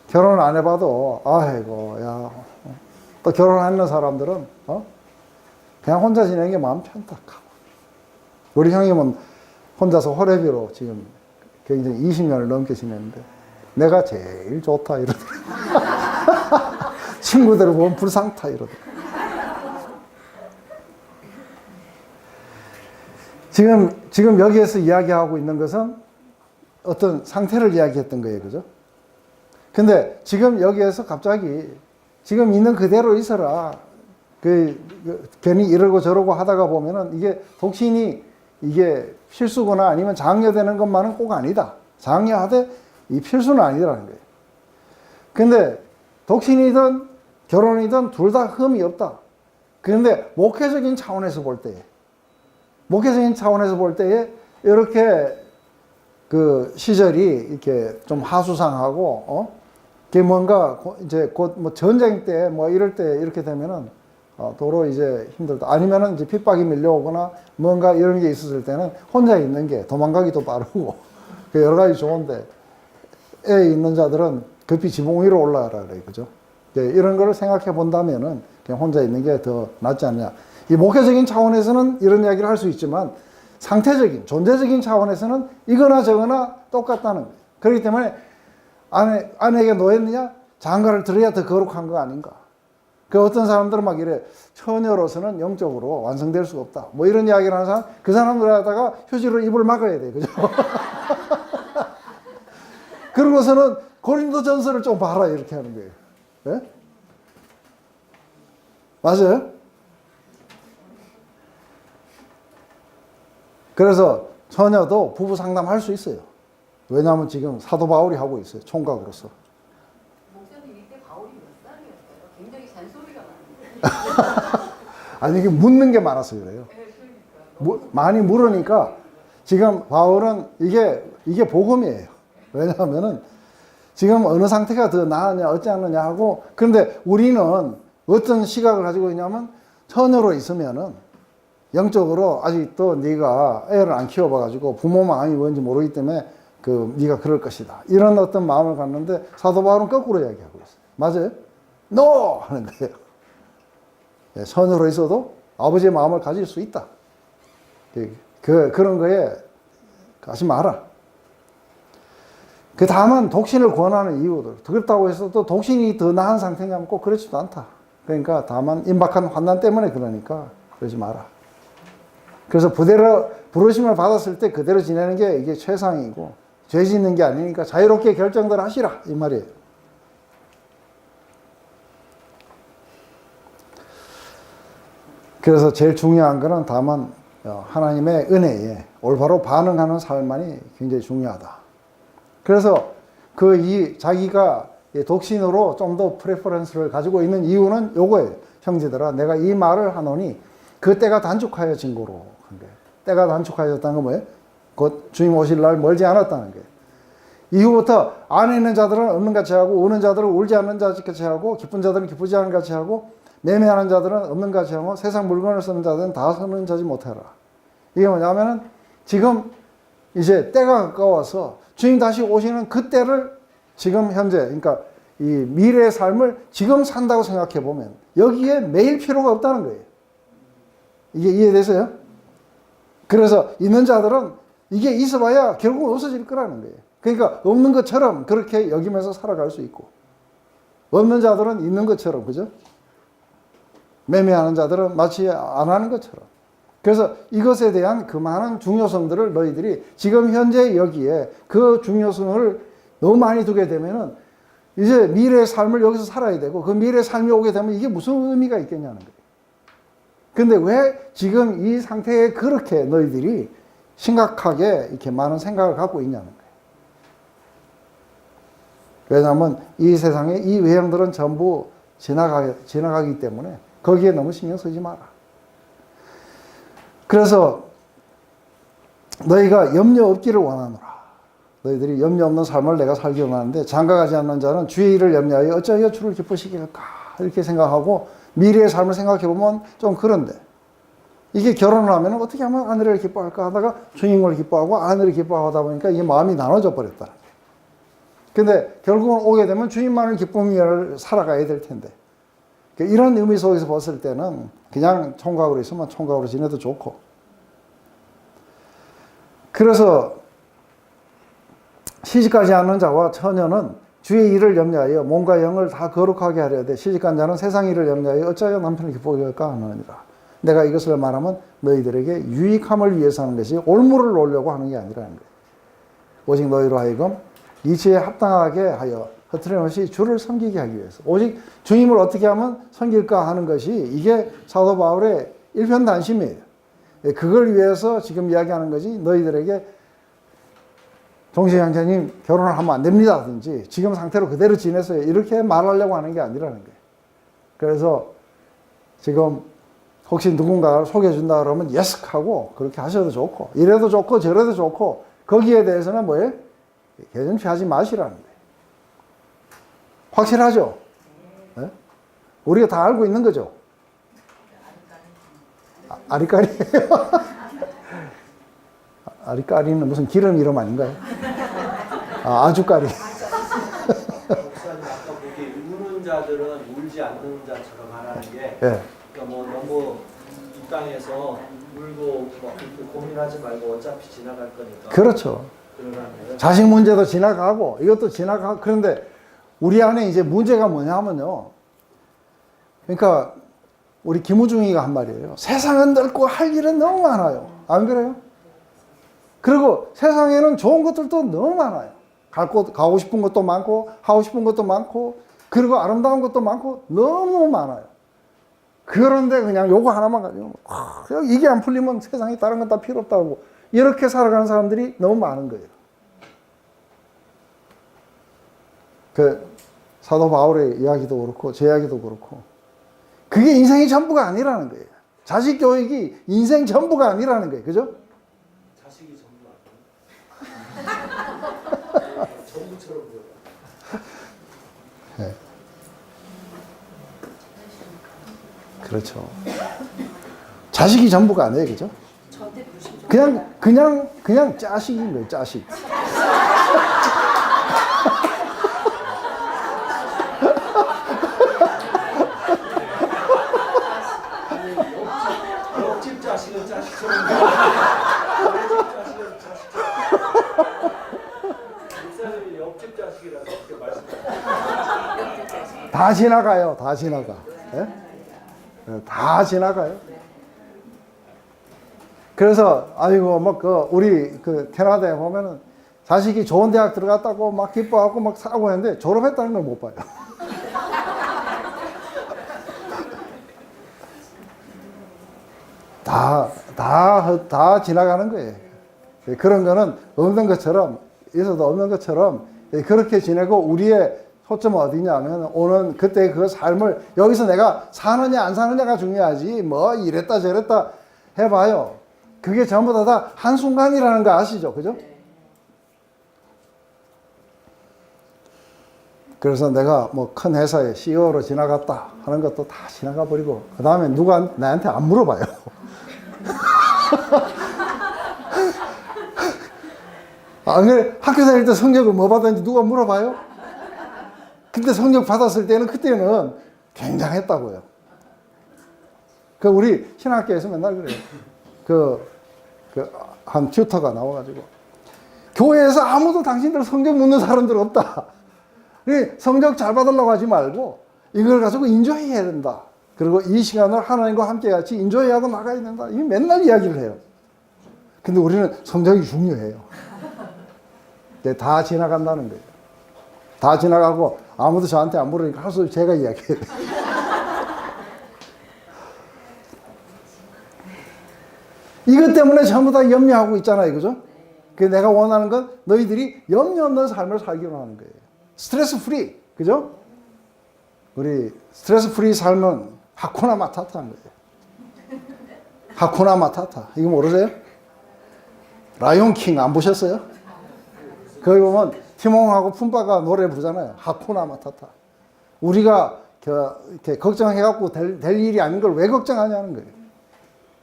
결혼을 안 해봐도 아이고 야 또 결혼하는 사람들은 그냥 혼자 지내는 게 마음 편탁하고 우리 형님은 혼자서 호래비로 지금 굉장히 20년을 넘게 지냈는데 내가 제일 좋다 이러더라고요. 친구들을 보면 불상타 이러더라고요. 지금 여기에서 이야기하고 있는 것은 어떤 상태를 이야기했던 거예요. 그죠? 근데 지금 여기에서 갑자기 지금 있는 그대로 있어라. 괜히 이러고 저러고 하다가 보면은 이게 독신이 이게 필수거나 아니면 장려되는 것만은 꼭 아니다. 장려하되 이 필수는 아니라는 거예요. 근데 독신이든 결혼이든 둘 다 흠이 없다. 그런데 목회적인 차원에서 볼 때에 이렇게 그 시절이 이렇게 좀 하수상하고 그게 뭔가 이제 곧 뭐 전쟁 때 뭐 이럴 때 이렇게 되면은 도로 이제 힘들다. 아니면은 이제 핍박이 밀려오거나 뭔가 이런 게 있었을 때는 혼자 있는 게 도망가기도 빠르고 여러 가지 좋은데 애 있는 자들은 급히 지붕 위로 올라가라 그래요. 그죠? 이런 거를 생각해 본다면은 그냥 혼자 있는 게 더 낫지 않냐. 이 목회적인 차원에서는 이런 이야기를 할 수 있지만 상태적인 존재적인 차원에서는 이거나 저거나 똑같다는 거예요. 그렇기 때문에 아내에게 노했느냐? 장가를 들어야 더 거룩한 거 아닌가? 그 어떤 사람들은 막 이래 처녀로서는 영적으로 완성될 수가 없다. 뭐 이런 이야기를 하는 사람, 그 사람들 하다가 휴지로 입을 막아야 돼, 그죠? 그러고서는 고린도전서를 좀 봐라 이렇게 하는 거예요. 네? 맞아요? 그래서 처녀도 부부 상담할 수 있어요. 왜냐하면 지금 사도 바울이 하고 있어요. 총각으로서. 목사님 이때 바울이 몇 살이었어요? 굉장히 잔소리가 많은데. 아니 이게 묻는 게 많아서 그래요. 네, 그러니까. 많이 물으니까 지금 바울은 이게 복음이에요. 왜냐하면은 지금 어느 상태가 더 나으냐 어찌 않느냐 하고 그런데 우리는 어떤 시각을 가지고 있냐면 처녀로 있으면은 영적으로 아직도 네가 애를 안 키워봐가지고 부모 마음이 뭔지 모르기 때문에 네가 그럴 것이다. 이런 어떤 마음을 갖는데 사도 바울은 거꾸로 이야기하고 있어요. 맞아요? NO! 하는 거예요. 처녀로 있어도 아버지의 마음을 가질 수 있다. 그런 거에 하지 마라. 그 다음은 독신을 권하는 이유들. 그렇다고 해서 또 독신이 더 나은 상태냐면 꼭 그렇지도 않다. 그러니까 다만 임박한 환난 때문에 그러니까 그러지 마라. 그래서 부르심을 받았을 때 그대로 지내는 게 이게 최상이고 죄 짓는 게 아니니까 자유롭게 결정들 하시라 이 말이에요. 그래서 제일 중요한 거는 다만 하나님의 은혜에 올바로 반응하는 삶만이 굉장히 중요하다. 그래서 자기가 독신으로 좀 더 프레퍼런스를 가지고 있는 이유는 요거예요. 형제들아, 내가 이 말을 하노니 그 때가 단축하여진 거로 한 거예요. 때가 단축하여졌다는 건 뭐예요? 곧 주님 오실 날 멀지 않았다는 거예요. 이후부터 안에 있는 자들은 없는 같이 하고 우는 자들은 울지 않는 자 같이 하고 기쁜 자들은 기쁘지 않은 같이 하고 매매하는 자들은 없는 같이 하고 세상 물건을 쓰는 자들은 다 쓰는 자지 못해라. 이게 뭐냐면은 지금 이제 때가 가까워서 주님 다시 오시는 그때를 지금 현재, 그러니까 이 미래의 삶을 지금 산다고 생각해 보면 여기에 매일 필요가 없다는 거예요. 이게 이해되세요? 그래서 있는 자들은 이게 있어봐야 결국 없어질 거라는 거예요. 그러니까 없는 것처럼 그렇게 여기면서 살아갈 수 있고, 없는 자들은 있는 것처럼, 그죠? 매매하는 자들은 마치 안 하는 것처럼. 그래서 이것에 대한 그 많은 중요성들을 너희들이 지금 현재 여기에 그 중요성을 너무 많이 두게 되면은 이제 미래의 삶을 여기서 살아야 되고, 그 미래의 삶이 오게 되면 이게 무슨 의미가 있겠냐는 거예요. 근데 왜 지금 이 상태에 그렇게 너희들이 심각하게 이렇게 많은 생각을 갖고 있냐는 거예요. 왜냐하면 이 세상에 이 외형들은 전부 지나가기 때문에 거기에 너무 신경 쓰지 마라. 그래서 너희가 염려 없기를 원하노라. 너희들이 염려 없는 삶을 내가 살기 원하는데 장가가지 않는 자는 주의 일을 염려하여 어찌하여 주를 기쁘시게 할까 이렇게 생각하고 미래의 삶을 생각해 보면 좀 그런데, 이게 결혼을 하면 어떻게 하면 아내를 기뻐할까 하다가 주님을 기뻐하고 아내를 기뻐하다 보니까 이게 마음이 나눠져 버렸다. 근데 결국은 오게 되면 주님만을 기쁨을 살아가야 될 텐데, 이런 의미 속에서 봤을 때는 그냥 총각으로 있으면 총각으로 지내도 좋고, 그래서 시집가지 않는 자와 처녀는 주의 일을 염려하여 몸과 영을 다 거룩하게 하려 돼. 시집간 자는 세상 일을 염려하여 어찌하여 남편을 기쁘게 할까 하느니라. 내가 이것을 말하면 너희들에게 유익함을 위해서 하는 것이 올무를 놓으려고 하는 게 아니라는 거예요. 오직 너희로 하여금 이치에 합당하게 하여 흐트림없이 주를 섬기게 하기 위해서, 오직 주님을 어떻게 하면 섬길까 하는 것이 이게 사도 바울의 일편단심이에요. 그걸 위해서 지금 이야기하는 거지, 너희들에게 동생 형제님 결혼을 하면 안 됩니다든지 지금 상태로 그대로 지내세요 이렇게 말하려고 하는 게 아니라는 거예요. 그래서 지금 혹시 누군가를 소개해 준다 그러면 예스 하고 그렇게 하셔도 좋고, 이래도 좋고 저래도 좋고, 거기에 대해서는 뭐예요? 개전치 하지 마시라는 거예요. 확실하죠? 네? 우리가 다 알고 있는 거죠? 아리까리예요? 아리까리는 무슨 기름 이름 아닌가요? 아주까리. 목사님 아까 보기 우는 자들은 울지 않는 자처럼 하라는 게, 네. 그러니까 뭐 너무 이 땅에서 울고 뭐 이렇게 고민하지 말고 어차피 지나갈 거니까. 그렇죠. 그러라는 자식 문제도 지나가고 이것도 지나가고, 그런데 우리 안에 이제 문제가 뭐냐면요. 그러니까 우리 김우중이가 한 말이에요. 세상은 넓고 할 일은 너무 많아요. 안 그래요? 그리고 세상에는 좋은 것들도 너무 많아요. 가고 싶은 것도 많고, 하고 싶은 것도 많고, 그리고 아름다운 것도 많고, 너무너무 많아요. 그런데 그냥 요거 하나만 가지고, 이게 안 풀리면 세상에 다른 건 다 필요 없다고, 이렇게 살아가는 사람들이 너무 많은 거예요. 그 사도 바울의 이야기도 그렇고, 제 이야기도 그렇고, 그게 인생이 전부가 아니라는 거예요. 자식 교육이 인생 전부가 아니라는 거예요. 그죠? 자식이 전부 아니에요. 전부처럼 보여. 네. 그렇죠. 자식이 전부가 아니에요. 그죠? 그냥 자식인 거예요. 자식. 옆집 자식은 자식처럼 옆집 자식은 자식처럼. 목사님이 옆집 자식이라서 그렇게 말씀하세요. 다 지나가요. 다 지나가. 예? 다 지나가요. 그래서 아이고 막 우리 캐나다에 보면은 자식이 좋은 대학 들어갔다고 막 기뻐하고 막 사고 했는데 졸업했다는 걸 못 봐요. 다 지나가는 거예요. 그런 거는 없는 것처럼, 있어도 없는 것처럼 그렇게 지내고, 우리의 초점은 어디냐면 오는 그때 그 삶을, 여기서 내가 사느냐 안 사느냐가 중요하지 뭐 이랬다 저랬다 해봐요. 그게 전부 다 한순간이라는 거 아시죠? 그죠? 그래서 내가 뭐 큰 회사에 CEO로 지나갔다 하는 것도 다 지나가 버리고, 그 다음에 누가 나한테 안 물어봐요. 아, 그래, 학교 다닐 때 성적을 뭐 받았는지 누가 물어봐요? 근데 성적 받았을 때는 그때는 굉장했다고요. 그 우리 신학교에서 맨날 그래요. 한 튜터가 나와가지고 교회에서 아무도 당신들 성적 묻는 사람들 없다. 성적 잘 받으려고 하지 말고 이걸 가지고 인조해야 된다. 그리고 이 시간을 하나님과 함께 같이 인조해하고 나가야 된다. 이 맨날 이야기를 해요. 근데 우리는 성적이 중요해요. 다 지나간다는 거예요. 다 지나가고 아무도 저한테 안 물으니까 할 수 없이 제가 이야기해요. 이것 때문에 전부 다 염려하고 있잖아요. 그죠? 내가 원하는 건 너희들이 염려 없는 삶을 살기로 하는 거예요. 스트레스 프리. 그죠? 우리 스트레스 프리 삶은 하쿠나 마타타인 거예요. 하쿠나 마타타. 이거 모르세요? 라이온킹 안 보셨어요? 거기 보면 티몽하고 푼바가 노래 부르잖아요. 하쿠나 마타타. 우리가 이렇게 걱정해갖고 될 일이 아닌 걸 왜 걱정하냐는 거예요.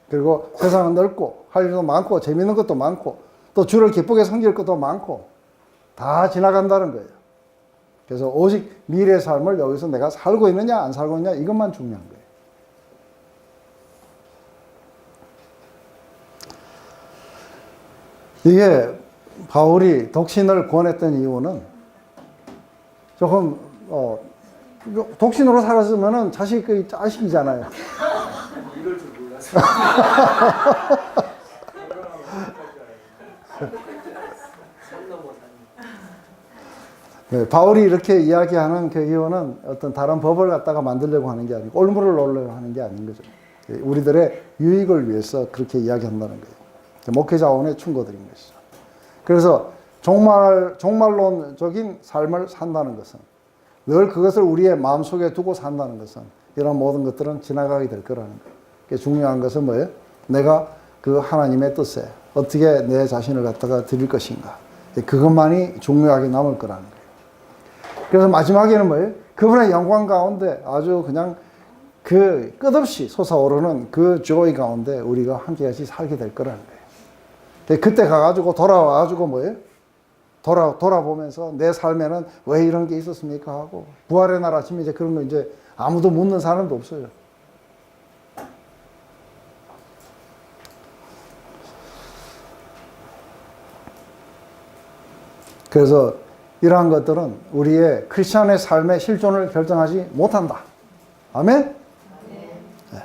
그리고 세상은 넓고 할 일도 많고 재밌는 것도 많고 또 주를 기쁘게 섬길 것도 많고 다 지나간다는 거예요. 그래서 오직 미래의 삶을 여기서 내가 살고 있느냐 안 살고 있느냐 이것만 중요한 거예요. 이게 바울이 독신을 권했던 이유는 조금 독신으로 살았으면 자식이잖아요. 이럴 줄 몰랐어요. 네, 바울이 이렇게 이야기하는 그 이유는 어떤 다른 법을 갖다가 만들려고 하는 게 아니고 올무를 놓으려고 하는 게 아닌 거죠. 우리들의 유익을 위해서 그렇게 이야기한다는 거예요. 목회자원의 충고들인 것이죠. 그래서 종말론적인 삶을 산다는 것은 늘 그것을 우리의 마음속에 두고 산다는 것은 이런 모든 것들은 지나가게 될 거라는 거예요. 중요한 것은 뭐예요? 내가 그 하나님의 뜻에 어떻게 내 자신을 갖다가 드릴 것인가. 그것만이 중요하게 남을 거라는 거예요. 그래서 마지막에는 뭐예요? 그분의 영광 가운데 아주 그냥 그 끝없이 솟아오르는 그 조이 가운데 우리가 함께 같이 살게 될 거라는 거예요. 그때 가가지고 돌아와가지고 뭐예요? 돌아보면서 내 삶에는 왜 이런 게 있었습니까? 하고 부활의 날 아침에 이제 그런 거 이제 아무도 묻는 사람도 없어요. 그래서 이러한 것들은 우리의 크리스천의 삶의 실존을 결정하지 못한다. 아멘? 네.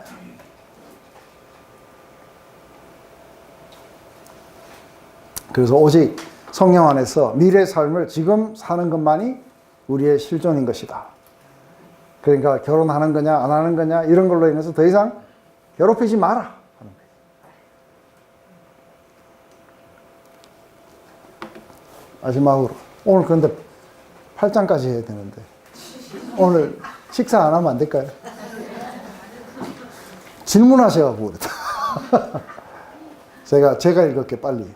그래서 오직 성령 안에서 미래의 삶을 지금 사는 것만이 우리의 실존인 것이다. 그러니까 결혼하는 거냐 안 하는 거냐 이런 걸로 인해서 더 이상 괴롭히지 마라 하는 거예요. 마지막으로 오늘 그런데 8장까지 해야 되는데 오늘 식사 안 하면 안 될까요? 질문하셔가지고 그랬다. 제가 읽을게 빨리.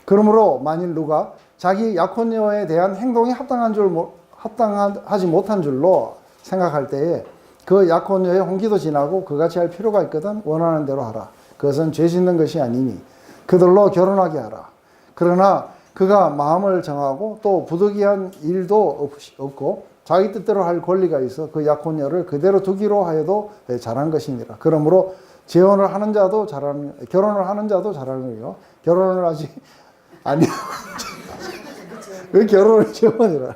그러므로 만일 누가 자기 약혼녀에 대한 행동이 합당하지 못한 줄로 생각할 때에 그 약혼녀의 혼기도 지나고 그같이 할 필요가 있거든 원하는 대로 하라. 그것은 죄 짓는 것이 아니니 그들로 결혼하게 하라. 그러나 그가 마음을 정하고 또 부득이한 일도 없고 자기 뜻대로 할 권리가 있어 그 약혼녀를 그대로 두기로 하여도 잘한 것이니라. 그러므로 결혼을 하는 자도 잘하는 거요. 결혼을 하지 아니 왜 결혼을 재원이라.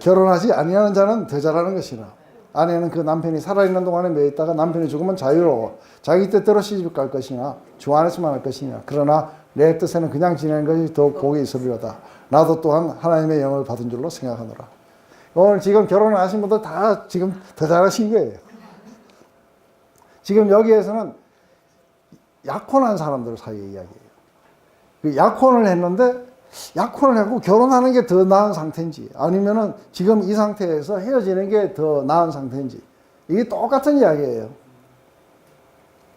결혼하지 아니하는 자는 더 잘하는 것이라. 아내는 그 남편이 살아있는 동안에 매여 있다가 남편이 죽으면 자유로워 자기 뜻대로 시집 갈 것이나 주 안에서만 할 것이냐. 그러나 내 뜻에는 그냥 지내는 것이 더 복이 있으리로다. 나도 또한 하나님의 영을 받은 줄로 생각하노라. 오늘 지금 결혼을 하신 분들 다 지금 더 잘하신 거예요. 지금 여기에서는 약혼한 사람들 사이의 이야기예요. 약혼을 했는데 약혼을 하고 결혼하는 게 더 나은 상태인지 아니면은 지금 이 상태에서 헤어지는 게 더 나은 상태인지 이게 똑같은 이야기예요.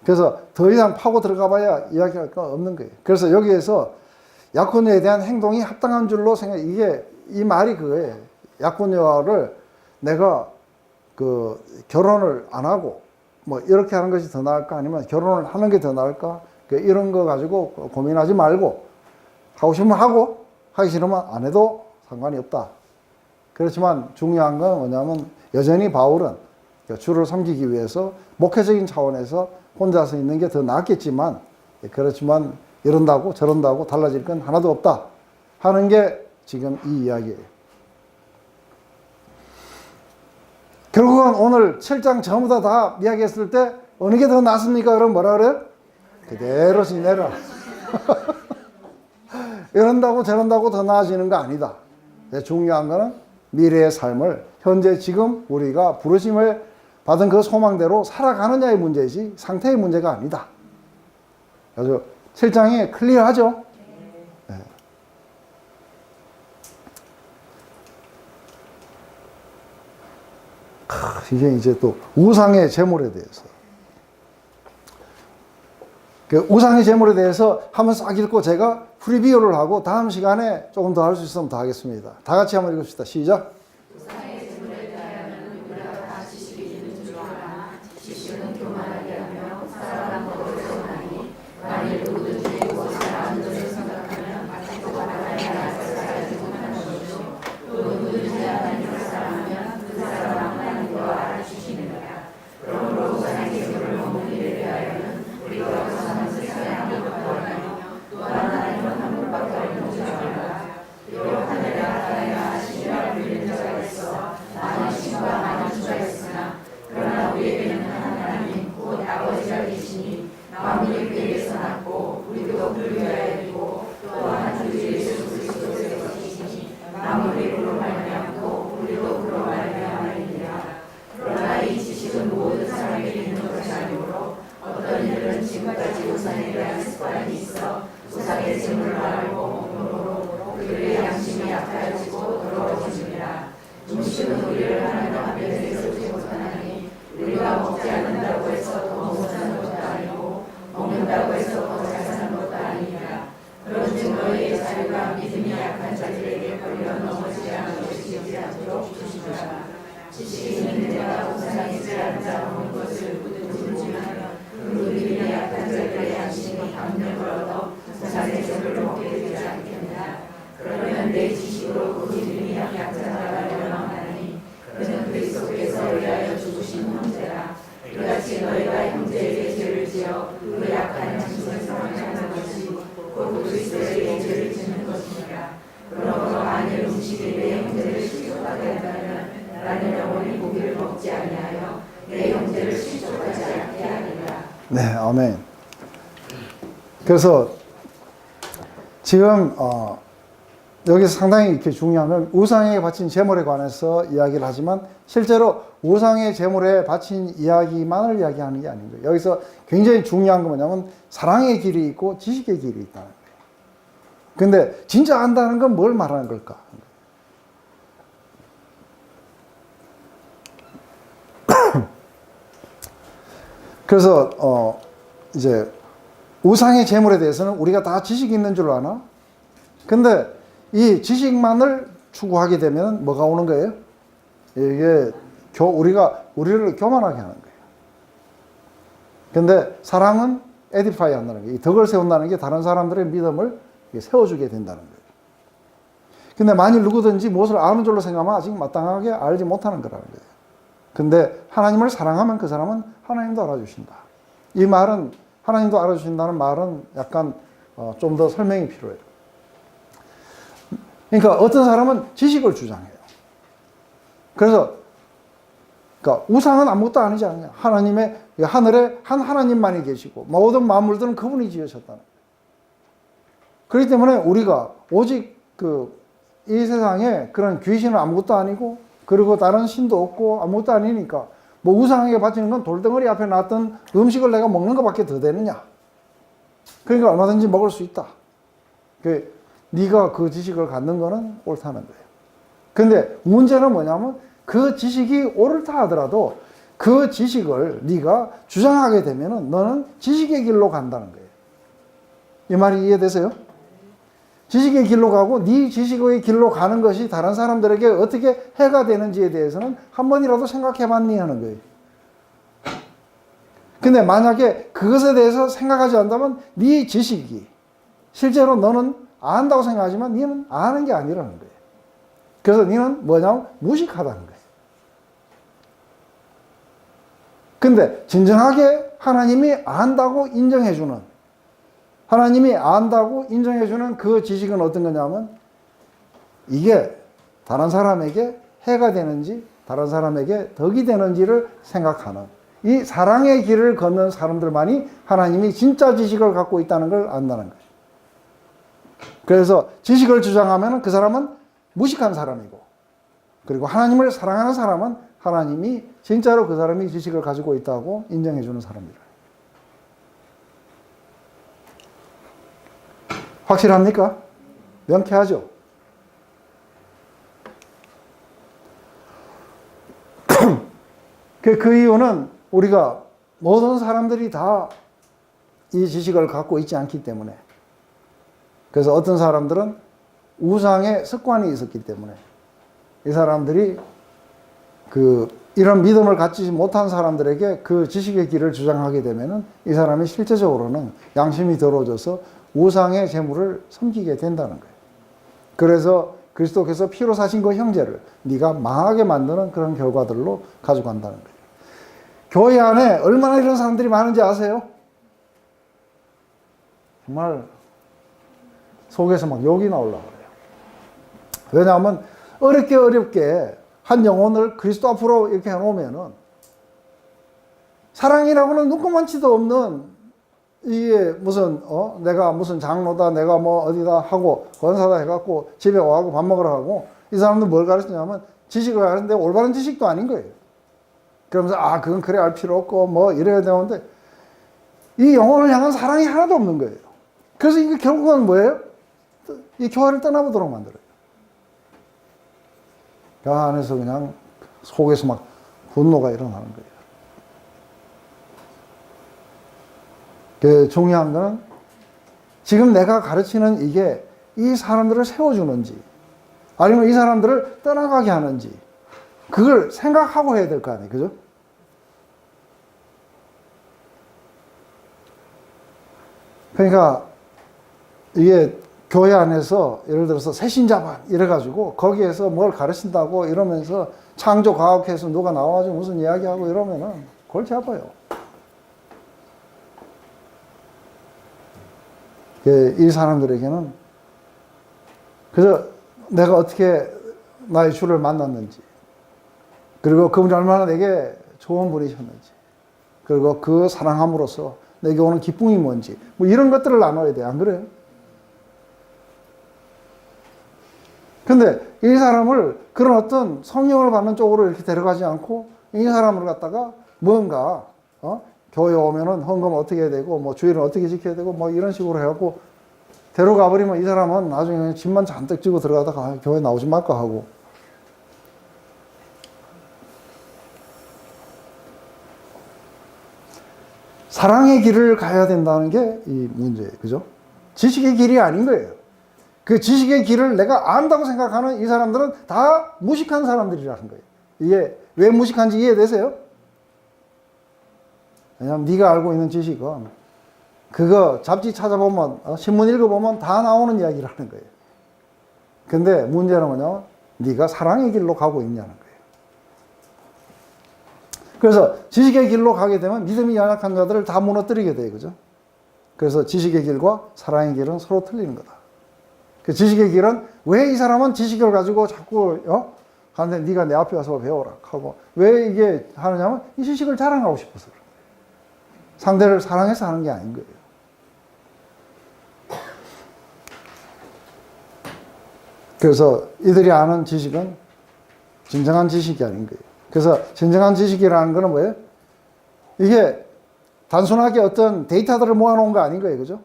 그래서 더 이상 파고 들어가 봐야 이야기할 거 없는 거예요. 그래서 여기에서 약혼녀에 대한 행동이 합당한 줄로 이 말이 그거예요. 약혼녀를 내가 결혼을 안 하고 뭐 이렇게 하는 것이 더 나을까 아니면 결혼을 하는 게 더 나을까? 이런 거 가지고 고민하지 말고 하고 싶으면 하고 하기 싫으면 안 해도 상관이 없다. 그렇지만 중요한 건 뭐냐면 여전히 바울은 주를 섬기기 위해서 목회적인 차원에서 혼자서 있는 게 더 낫겠지만 그렇지만 이런다고 저런다고 달라질 건 하나도 없다 하는 게 지금 이 이야기예요. 결국은 오늘 7장 전부 다 이야기했을 때 어느 게 더 낫습니까? 그럼 뭐라 그래요? 그대로 지내라. 이런다고 저런다고 더 나아지는 거 아니다. 중요한 거는 미래의 삶을 현재 지금 우리가 부르심을 받은 그 소망대로 살아가느냐의 문제이지 상태의 문제가 아니다. 그래서 7장이 클리어하죠? 네. 이제 또 우상의 제물에 대해서 그 우상의 제물에 대해서 한번 싹 읽고 제가 프리비오를 하고 다음 시간에 조금 더 할 수 있으면 더 하겠습니다. 다 같이 한번 읽읍시다. 시작. 우상의 제물에 대하여는 우리가 다 지식이 있는 줄 아나 지식은 교만하게 하며 사람 버릇을 하니 만일 누구든지 무엇을 아는 것을 생각하면 그가 하나님의 나라를 알지 못하는 것이요 또 누구든지 하나님을 사랑하면 그 사람은 하나님과 알아주시느니라. 그러므로 우상의 제물을 먹는 일에 대하여는 우리가 우상을 사랑하는 것과 하며 또 하나님은 한 분밖에 없는 줄 알아. 비록 하늘에 하나님과 신이라 불리는 자가 있어 많은 신과 많은 주가 있으나 그러나 우리에게는 하나님 곧 아버지가 계시니 만물이 그에게서 났고 우리도 그를 위하여 있고 또한 주 예수 그리스도의 것이시니 만물이 그로 말미암고 우리도 그로 말미암으리니라. 그러나 이 지식은 모든 사람에게 있는 것이 아니므로 어떤 이들은 지금까지 우상에 대한 습관이 있어 우상의 제물을 알고 먹음으로 그들의 양심이 약하여지고 더러워지느니라. 음식은 우리를 하나님과 함께 세우지 못하나니 우리가 먹지 않는다고 해서 더 못 사는 것도 아니고 먹는다고 해서 더 잘 사는 것도 아니니라. 그런즉 너희의 자유가 믿음이 약한 자들에게 걸려 넘어지지 않은 것이 되지 않도록 조심하라. 지식이 있는 자가 우상이지 않은 자 먹는 것을 부르지만 그 믿음이 약한 자들의 양심이 감명을 얻어 우상의 제물을 먹게 되지 않겠느냐. 그러면 내 지식으로 그 믿음이 약한 자가 멸망하니 그는 그리스도께서 위하여 죽으신 형제라. 이같이 너희가 형제에게 죄를 지어 그 약한 양심을 사랑하는 것이 곧 그리스도에게 죄를 짓는 것이니라. 그러므로 만일 음식이 내 형제를 실족하게 한다면 나는 영원히 고기를 먹지 아니하여 내 형제를 실족하지 않게 하리라. 네, 아멘. 그래서 지금 여기서 상당히 이렇게 중요한 건 우상에게 바친 제물에 관해서 이야기를 하지만 실제로 우상의 제물에 바친 이야기만을 이야기하는 게 아닌 거예요. 여기서 굉장히 중요한 건 뭐냐면 사랑의 길이 있고 지식의 길이 있다는 거예요. 근데 진짜 안다는 건 뭘 말하는 걸까? 그래서 이제 우상의 제물에 대해서는 우리가 다 지식이 있는 줄 아나? 근데 이 지식만을 추구하게 되면 뭐가 오는 거예요? 이게 우리를 교만하게 하는 거예요. 근데 사랑은 에디파이 한다는 거예요. 이 덕을 세운다는 게 다른 사람들의 믿음을 세워주게 된다는 거예요. 근데 만일 누구든지 무엇을 아는 줄로 생각하면 아직 마땅하게 알지 못하는 거라는 거예요. 근데 하나님을 사랑하면 그 사람은 하나님도 알아주신다. 이 말은 하나님도 알아주신다는 말은 약간 좀 더 설명이 필요해요. 그러니까 어떤 사람은 지식을 주장해요. 그래서 그러니까 우상은 아무것도 아니지 않냐. 하나님의 하늘에 한 하나님만이 계시고 모든 만물들은 그분이 지으셨다는 거예요. 그렇기 때문에 우리가 오직 이 세상에 그런 귀신은 아무것도 아니고 그리고 다른 신도 없고 아무것도 아니니까 뭐 우상에게 바치는 건 돌덩어리 앞에 놨던 음식을 내가 먹는 것밖에 더 되느냐. 그러니까 얼마든지 먹을 수 있다. 네가 그 지식을 갖는 거는 옳다는 거예요. 근데 문제는 뭐냐면 그 지식이 옳다 하더라도 그 지식을 네가 주장하게 되면은 너는 지식의 길로 간다는 거예요. 이 말이 이해되세요? 지식의 길로 가고 네 지식의 길로 가는 것이 다른 사람들에게 어떻게 해가 되는지에 대해서는 한 번이라도 생각해 봤니 하는 거예요. 근데 만약에 그것에 대해서 생각하지 않는다면 네 지식이 실제로 너는 안다고 생각하지만 너는 아는 게 아니라는 거예요. 그래서 너는 뭐냐면 무식하다는 거예요. 근데 진정하게 하나님이 안다고 인정해주는, 하나님이 안다고 인정해주는 그 지식은 어떤 거냐면 이게 다른 사람에게 해가 되는지 다른 사람에게 덕이 되는지를 생각하는, 이 사랑의 길을 걷는 사람들만이 하나님이 진짜 지식을 갖고 있다는 걸 안다는 거죠. 그래서 지식을 주장하면 그 사람은 무식한 사람이고, 그리고 하나님을 사랑하는 사람은 하나님이 진짜로 그 사람이 지식을 가지고 있다고 인정해 주는 사람이라. 확실합니까? 명쾌하죠? 그 이유는 우리가 모든 사람들이 다 이 지식을 갖고 있지 않기 때문에, 그래서 어떤 사람들은 우상의 습관이 있었기 때문에 이 사람들이 이런 믿음을 갖지 못한 사람들에게 그 지식의 길을 주장하게 되면은 이 사람이 실제적으로는 양심이 더러워져서 우상의 재물을 섬기게 된다는 거예요. 그래서 그리스도께서 피로 사신 그 형제를 네가 망하게 만드는 그런 결과들로 가져간다는 거예요. 교회 안에 얼마나 이런 사람들이 많은지 아세요? 정말 속에서 막 욕이 나오려고 그래요. 왜냐하면 어렵게 한 영혼을 그리스도 앞으로 이렇게 해놓으면은 사랑이라고는 눈꼽만치도 없는, 이게 무슨 내가 무슨 장로다, 내가 뭐 어디다 하고 권사다 해갖고 집에 와갖고 밥 먹으러 하고, 이 사람들 뭘 가르치냐면 지식을 가르치는데 올바른 지식도 아닌 거예요. 그러면서 그건 그래 알 필요 없고 뭐 이래야 되는데 이 영혼을 향한 사랑이 하나도 없는 거예요. 그래서 이게 결국은 뭐예요? 이 교회를 떠나보도록 만들어요. 그 안에서 그냥 속에서 막 분노가 일어나는 거예요. 중요한 거는 지금 내가 가르치는 이게 이 사람들을 세워주는지 아니면 이 사람들을 떠나가게 하는지 그걸 생각하고 해야 될 거 아니에요. 그죠? 그러니까 이게 교회 안에서 예를 들어서 새신자반 이래가지고 거기에서 뭘 가르친다고 이러면서 창조과학회에서 누가 나와가지고 무슨 이야기하고 이러면은 골치 아파요. 이 사람들에게는 그래서 내가 어떻게 나의 주를 만났는지, 그리고 그분이 얼마나 내게 좋은 분이셨는지, 그리고 그 사랑함으로써 내게 오는 기쁨이 뭔지, 뭐 이런 것들을 나눠야 돼. 안 그래요? 근데 이 사람을 그런 어떤 성령을 받는 쪽으로 이렇게 데려가지 않고 이 사람을 갖다가 뭔가 교회 오면은 헌금 어떻게 해야 되고 뭐 주일은 어떻게 지켜야 되고 뭐 이런 식으로 해갖고 데려가 버리면 이 사람은 나중에 집만 잔뜩 쥐고 들어가다가 교회 나오지 말까 하고. 사랑의 길을 가야 된다는 게 이 문제예요. 그죠? 지식의 길이 아닌 거예요. 그 지식의 길을 내가 안다고 생각하는 이 사람들은 다 무식한 사람들이라는 거예요. 이게 왜 무식한지 이해되세요? 왜냐하면 네가 알고 있는 지식은 그거 잡지 찾아보면 신문 읽어보면 다 나오는 이야기라는 거예요. 근데 문제는 뭐냐면 네가 사랑의 길로 가고 있냐는 거예요. 그래서 지식의 길로 가게 되면 믿음이 연약한 자들을 다 무너뜨리게 돼요. 그죠? 그래서 지식의 길과 사랑의 길은 서로 틀리는 거다. 그 지식의 길은 왜 이 사람은 지식을 가지고 자꾸 하는데 네가 내 앞에 와서 배워라 하고 왜 이게 하느냐면 이 지식을 자랑하고 싶어서 그래요. 상대를 사랑해서 하는 게 아닌 거예요. 그래서 이들이 아는 지식은 진정한 지식이 아닌 거예요. 그래서 진정한 지식이라는 거는 뭐예요? 이게 단순하게 어떤 데이터들을 모아놓은 거 아닌 거예요. 그죠?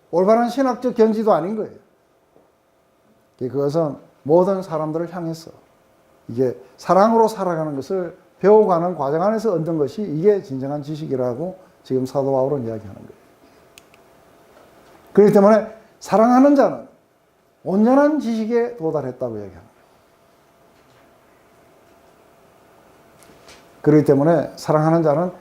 올바른 신학적 견지도 아닌 거예요. 그것은 모든 사람들을 향해서 이게 사랑으로 살아가는 것을 배워가는 과정 안에서 얻는 것이 이게 진정한 지식이라고 지금 사도 바울은 이야기하는 거예요. 그렇기 때문에 사랑하는 자는 온전한 지식에 도달했다고 이야기합니다. 그렇기 때문에 사랑하는 자는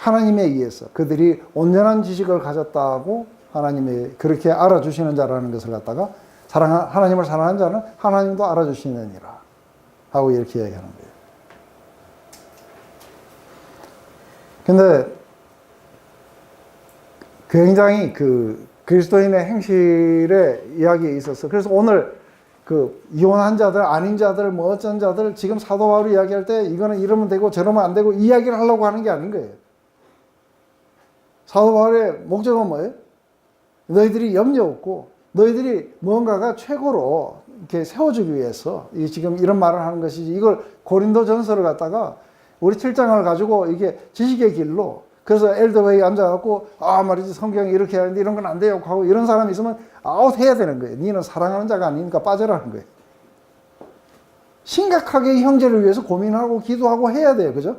하나님에 의해서 그들이 온전한 지식을 가졌다고 하나님이 그렇게 알아주시는 자라는 것을 갖다가 하나님을 사랑하는 자는 하나님도 알아주시느니라 하고 이렇게 얘기하는 거예요. 근데 굉장히 그 그리스도인의 행실의 이야기에 있어서 그래서 오늘 그 이혼한 자들, 아닌 자들, 뭐 어쩐 자들 지금 사도 바울이 이야기할 때 이거는 이러면 되고 저러면 안 되고 이야기를 하려고 하는 게 아닌 거예요. 사도 바울의 목적은 뭐예요? 너희들이 염려 없고 너희들이 무언가가 최고로 이렇게 세워주기 위해서 지금 이런 말을 하는 것이지 이걸 고린도 전서를 갖다가 우리 7장을 가지고 이게 지식의 길로 그래서 엘더웨이 앉아갖고 말이지 성경이 이렇게 하는데 이런 건 안 돼요 하고 이런 사람이 있으면 아웃해야 되는 거예요. 니는 사랑하는 자가 아니니까 빠져라는 거예요. 심각하게 형제를 위해서 고민하고 기도하고 해야 돼요. 그죠?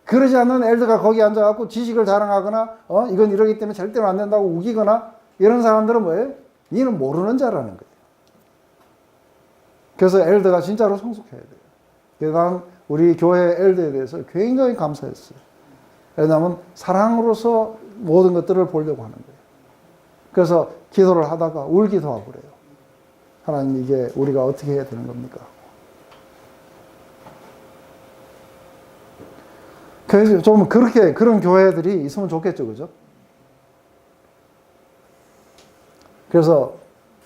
그러지 않는 엘더가 거기 앉아갖고 지식을 자랑하거나 이건 이러기 때문에 절대로 안 된다고 우기거나 이런 사람들은 뭐예요? 니는 모르는 자라는 거예요. 그래서 엘더가 진짜로 성숙해야 돼요. 그래서 우리 교회 엘더에 대해서 굉장히 감사했어요. 왜냐하면 사랑으로서 모든 것들을 보려고 하는 거예요. 그래서 기도를 하다가 울기도 하고 그래요. 하나님 이게 우리가 어떻게 해야 되는 겁니까? 그래서 좀 그런 교회들이 있으면 좋겠죠. 그죠? 그래서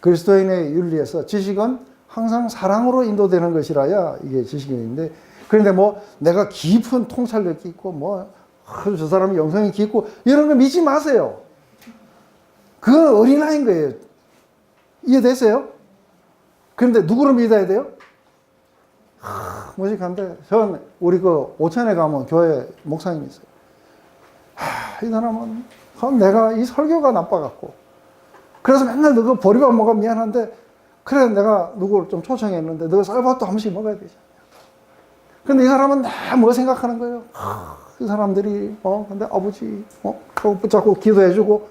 그리스도인의 윤리에서 지식은 항상 사랑으로 인도되는 것이라야 이게 지식인인데 그런데 뭐 내가 깊은 통찰력이 있고 저 사람이 영성이 깊고 이런 거 믿지 마세요. 그건 어린아이인 거예요. 이해되세요? 그런데 누구를 믿어야 돼요? 무식한데 전 우리 그 오천에 가면 교회 목사님이 있어요. 이 사람은 내가 이 설교가 나빠갖고 그래서 맨날 너가 보리밥 먹어 미안한데 그래 내가 누구를 좀 초청했는데 너 쌀밥도 한 번씩 먹어야 되지. 근데 이 사람은 뭐 생각하는 거예요? 그 사람들이 근데 아버지 하고 붙잡고 기도해주고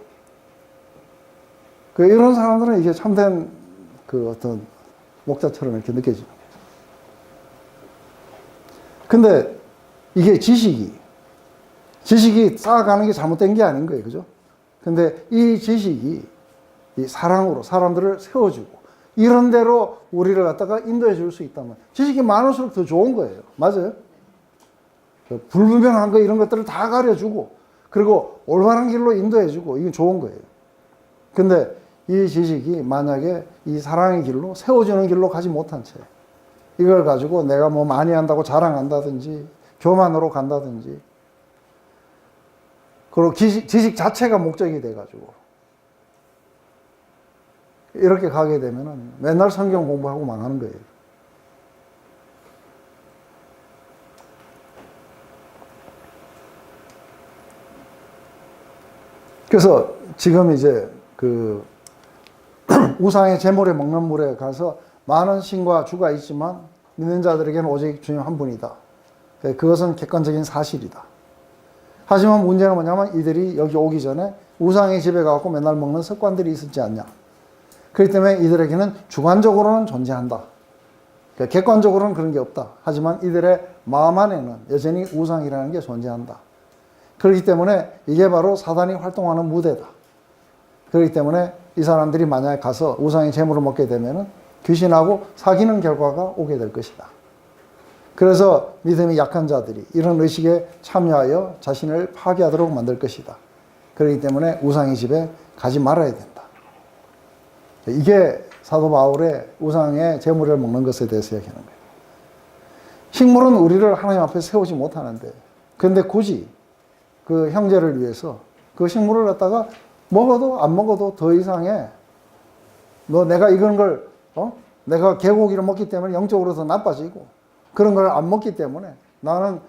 이런 사람들은 이게 참된 그 어떤 목자처럼 이렇게 느껴지는 거예요. 근데 이게 지식이 쌓아가는 게 잘못된 게 아닌 거예요. 그죠? 근데 이 지식이 이 사랑으로 사람들을 세워주고 이런 대로 우리를 갖다가 인도해 줄 수 있다면 지식이 많을수록 더 좋은 거예요. 맞아요? 불분명한 거 이런 것들을 다 가려주고 그리고 올바른 길로 인도해 주고 이게 좋은 거예요. 근데 이 지식이 만약에 이 사랑의 길로 세워주는 길로 가지 못한 채 이걸 가지고 내가 뭐 많이 한다고 자랑한다든지 교만으로 간다든지 그리고 지식 자체가 목적이 돼가지고 이렇게 가게 되면은 맨날 성경 공부하고 망하는 거예요. 그래서 지금 이제 그 우상의 제물에 먹는 물에 가서 많은 신과 주가 있지만 믿는 자들에게는 오직 주님 한 분이다. 그것은 객관적인 사실이다. 하지만 문제는 뭐냐면 이들이 여기 오기 전에 우상의 집에 가고 맨날 먹는 습관들이 있었지 않냐. 그렇기 때문에 이들에게는 주관적으로는 존재한다. 객관적으로는 그런 게 없다. 하지만 이들의 마음 안에는 여전히 우상이라는 게 존재한다. 그렇기 때문에 이게 바로 사단이 활동하는 무대다. 그렇기 때문에 이 사람들이 만약에 가서 우상의 제물을 먹게 되면은 귀신하고 사귀는 결과가 오게 될 것이다. 그래서 믿음이 약한 자들이 이런 의식에 참여하여 자신을 파괴하도록 만들 것이다. 그렇기 때문에 우상의 집에 가지 말아야 된다. 이게 사도 바울의 우상의 제물을 먹는 것에 대해서 얘기하는 거예요. 식물은 우리를 하나님 앞에 세우지 못하는데 근데 굳이 그 형제를 위해서 그 식물을 갖다가 먹어도 안 먹어도 더 이상해. 내가 이런 걸 내가 개고기를 먹기 때문에 영적으로 더 나빠지고 그런 걸 안 먹기 때문에 나는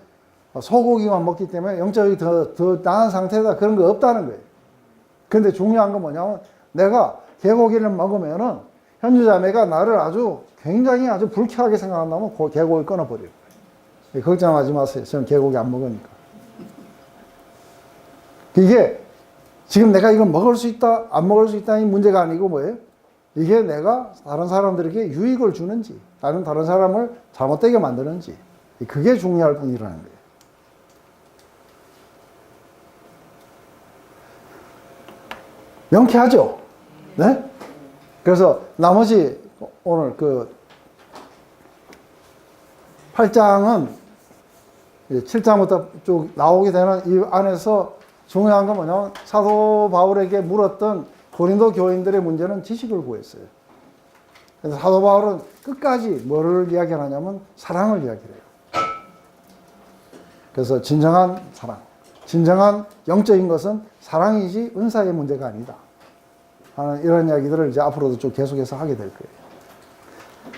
소고기만 먹기 때문에 영적이 더 나은 상태다. 그런 거 없다는 거예요. 근데 중요한 건 뭐냐면 내가 개고기를 먹으면은 현주자매가 나를 굉장히 아주 불쾌하게 생각한다면 그 개고기 끊어버려요. 걱정하지 마세요. 저는 개고기 안 먹으니까. 이게 지금 내가 이걸 먹을 수 있다, 안 먹을 수 있다는 문제가 아니고 뭐예요? 이게 내가 다른 사람들에게 유익을 주는지, 다른 사람을 잘못되게 만드는지, 그게 중요할 뿐이라는 거예요. 명쾌하죠? 네? 그래서 나머지 오늘 그 8장은 7장부터 쭉 나오게 되는 이 안에서 중요한 건 뭐냐면 사도 바울에게 물었던 고린도 교인들의 문제는 지식을 구했어요. 그래서 사도 바울은 끝까지 뭐를 이야기하냐면 사랑을 이야기해요. 그래서 진정한 사랑, 진정한 영적인 것은 사랑이지 은사의 문제가 아니다 하는 이런 이야기들을 이제 앞으로도 쭉 계속해서 하게 될 거예요.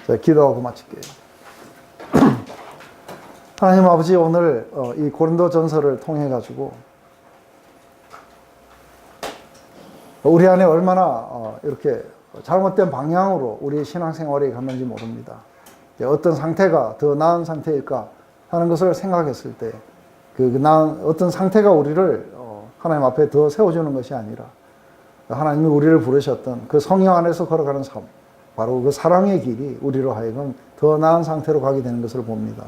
자, 기도하고 마칠게요. 하나님 아버지, 오늘 이 고린도 전서를 통해 가지고 우리 안에 얼마나 이렇게 잘못된 방향으로 우리의 신앙생활이 갔는지 모릅니다. 어떤 상태가 더 나은 상태일까 하는 것을 생각했을 때 그 나은 어떤 상태가 우리를 하나님 앞에 더 세워주는 것이 아니라 하나님이 우리를 부르셨던 그 성령 안에서 걸어가는 삶, 바로 그 사랑의 길이 우리로 하여금 더 나은 상태로 가게 되는 것을 봅니다.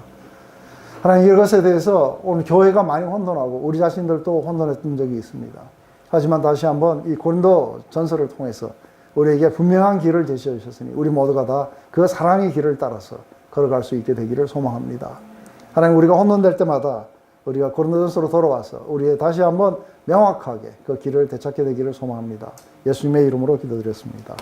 하나님, 이것에 대해서 오늘 교회가 많이 혼돈하고 우리 자신들도 혼돈했던 적이 있습니다. 하지만 다시 한번 이 고린도 전서를 통해서 우리에게 분명한 길을 제시해 주셨으니 우리 모두가 다 그 사랑의 길을 따라서 걸어갈 수 있게 되기를 소망합니다. 하나님, 우리가 혼돈될 때마다 우리가 고린도전서로 돌아와서 우리의 다시 한번 명확하게 그 길을 되찾게 되기를 소망합니다. 예수님의 이름으로 기도드렸습니다.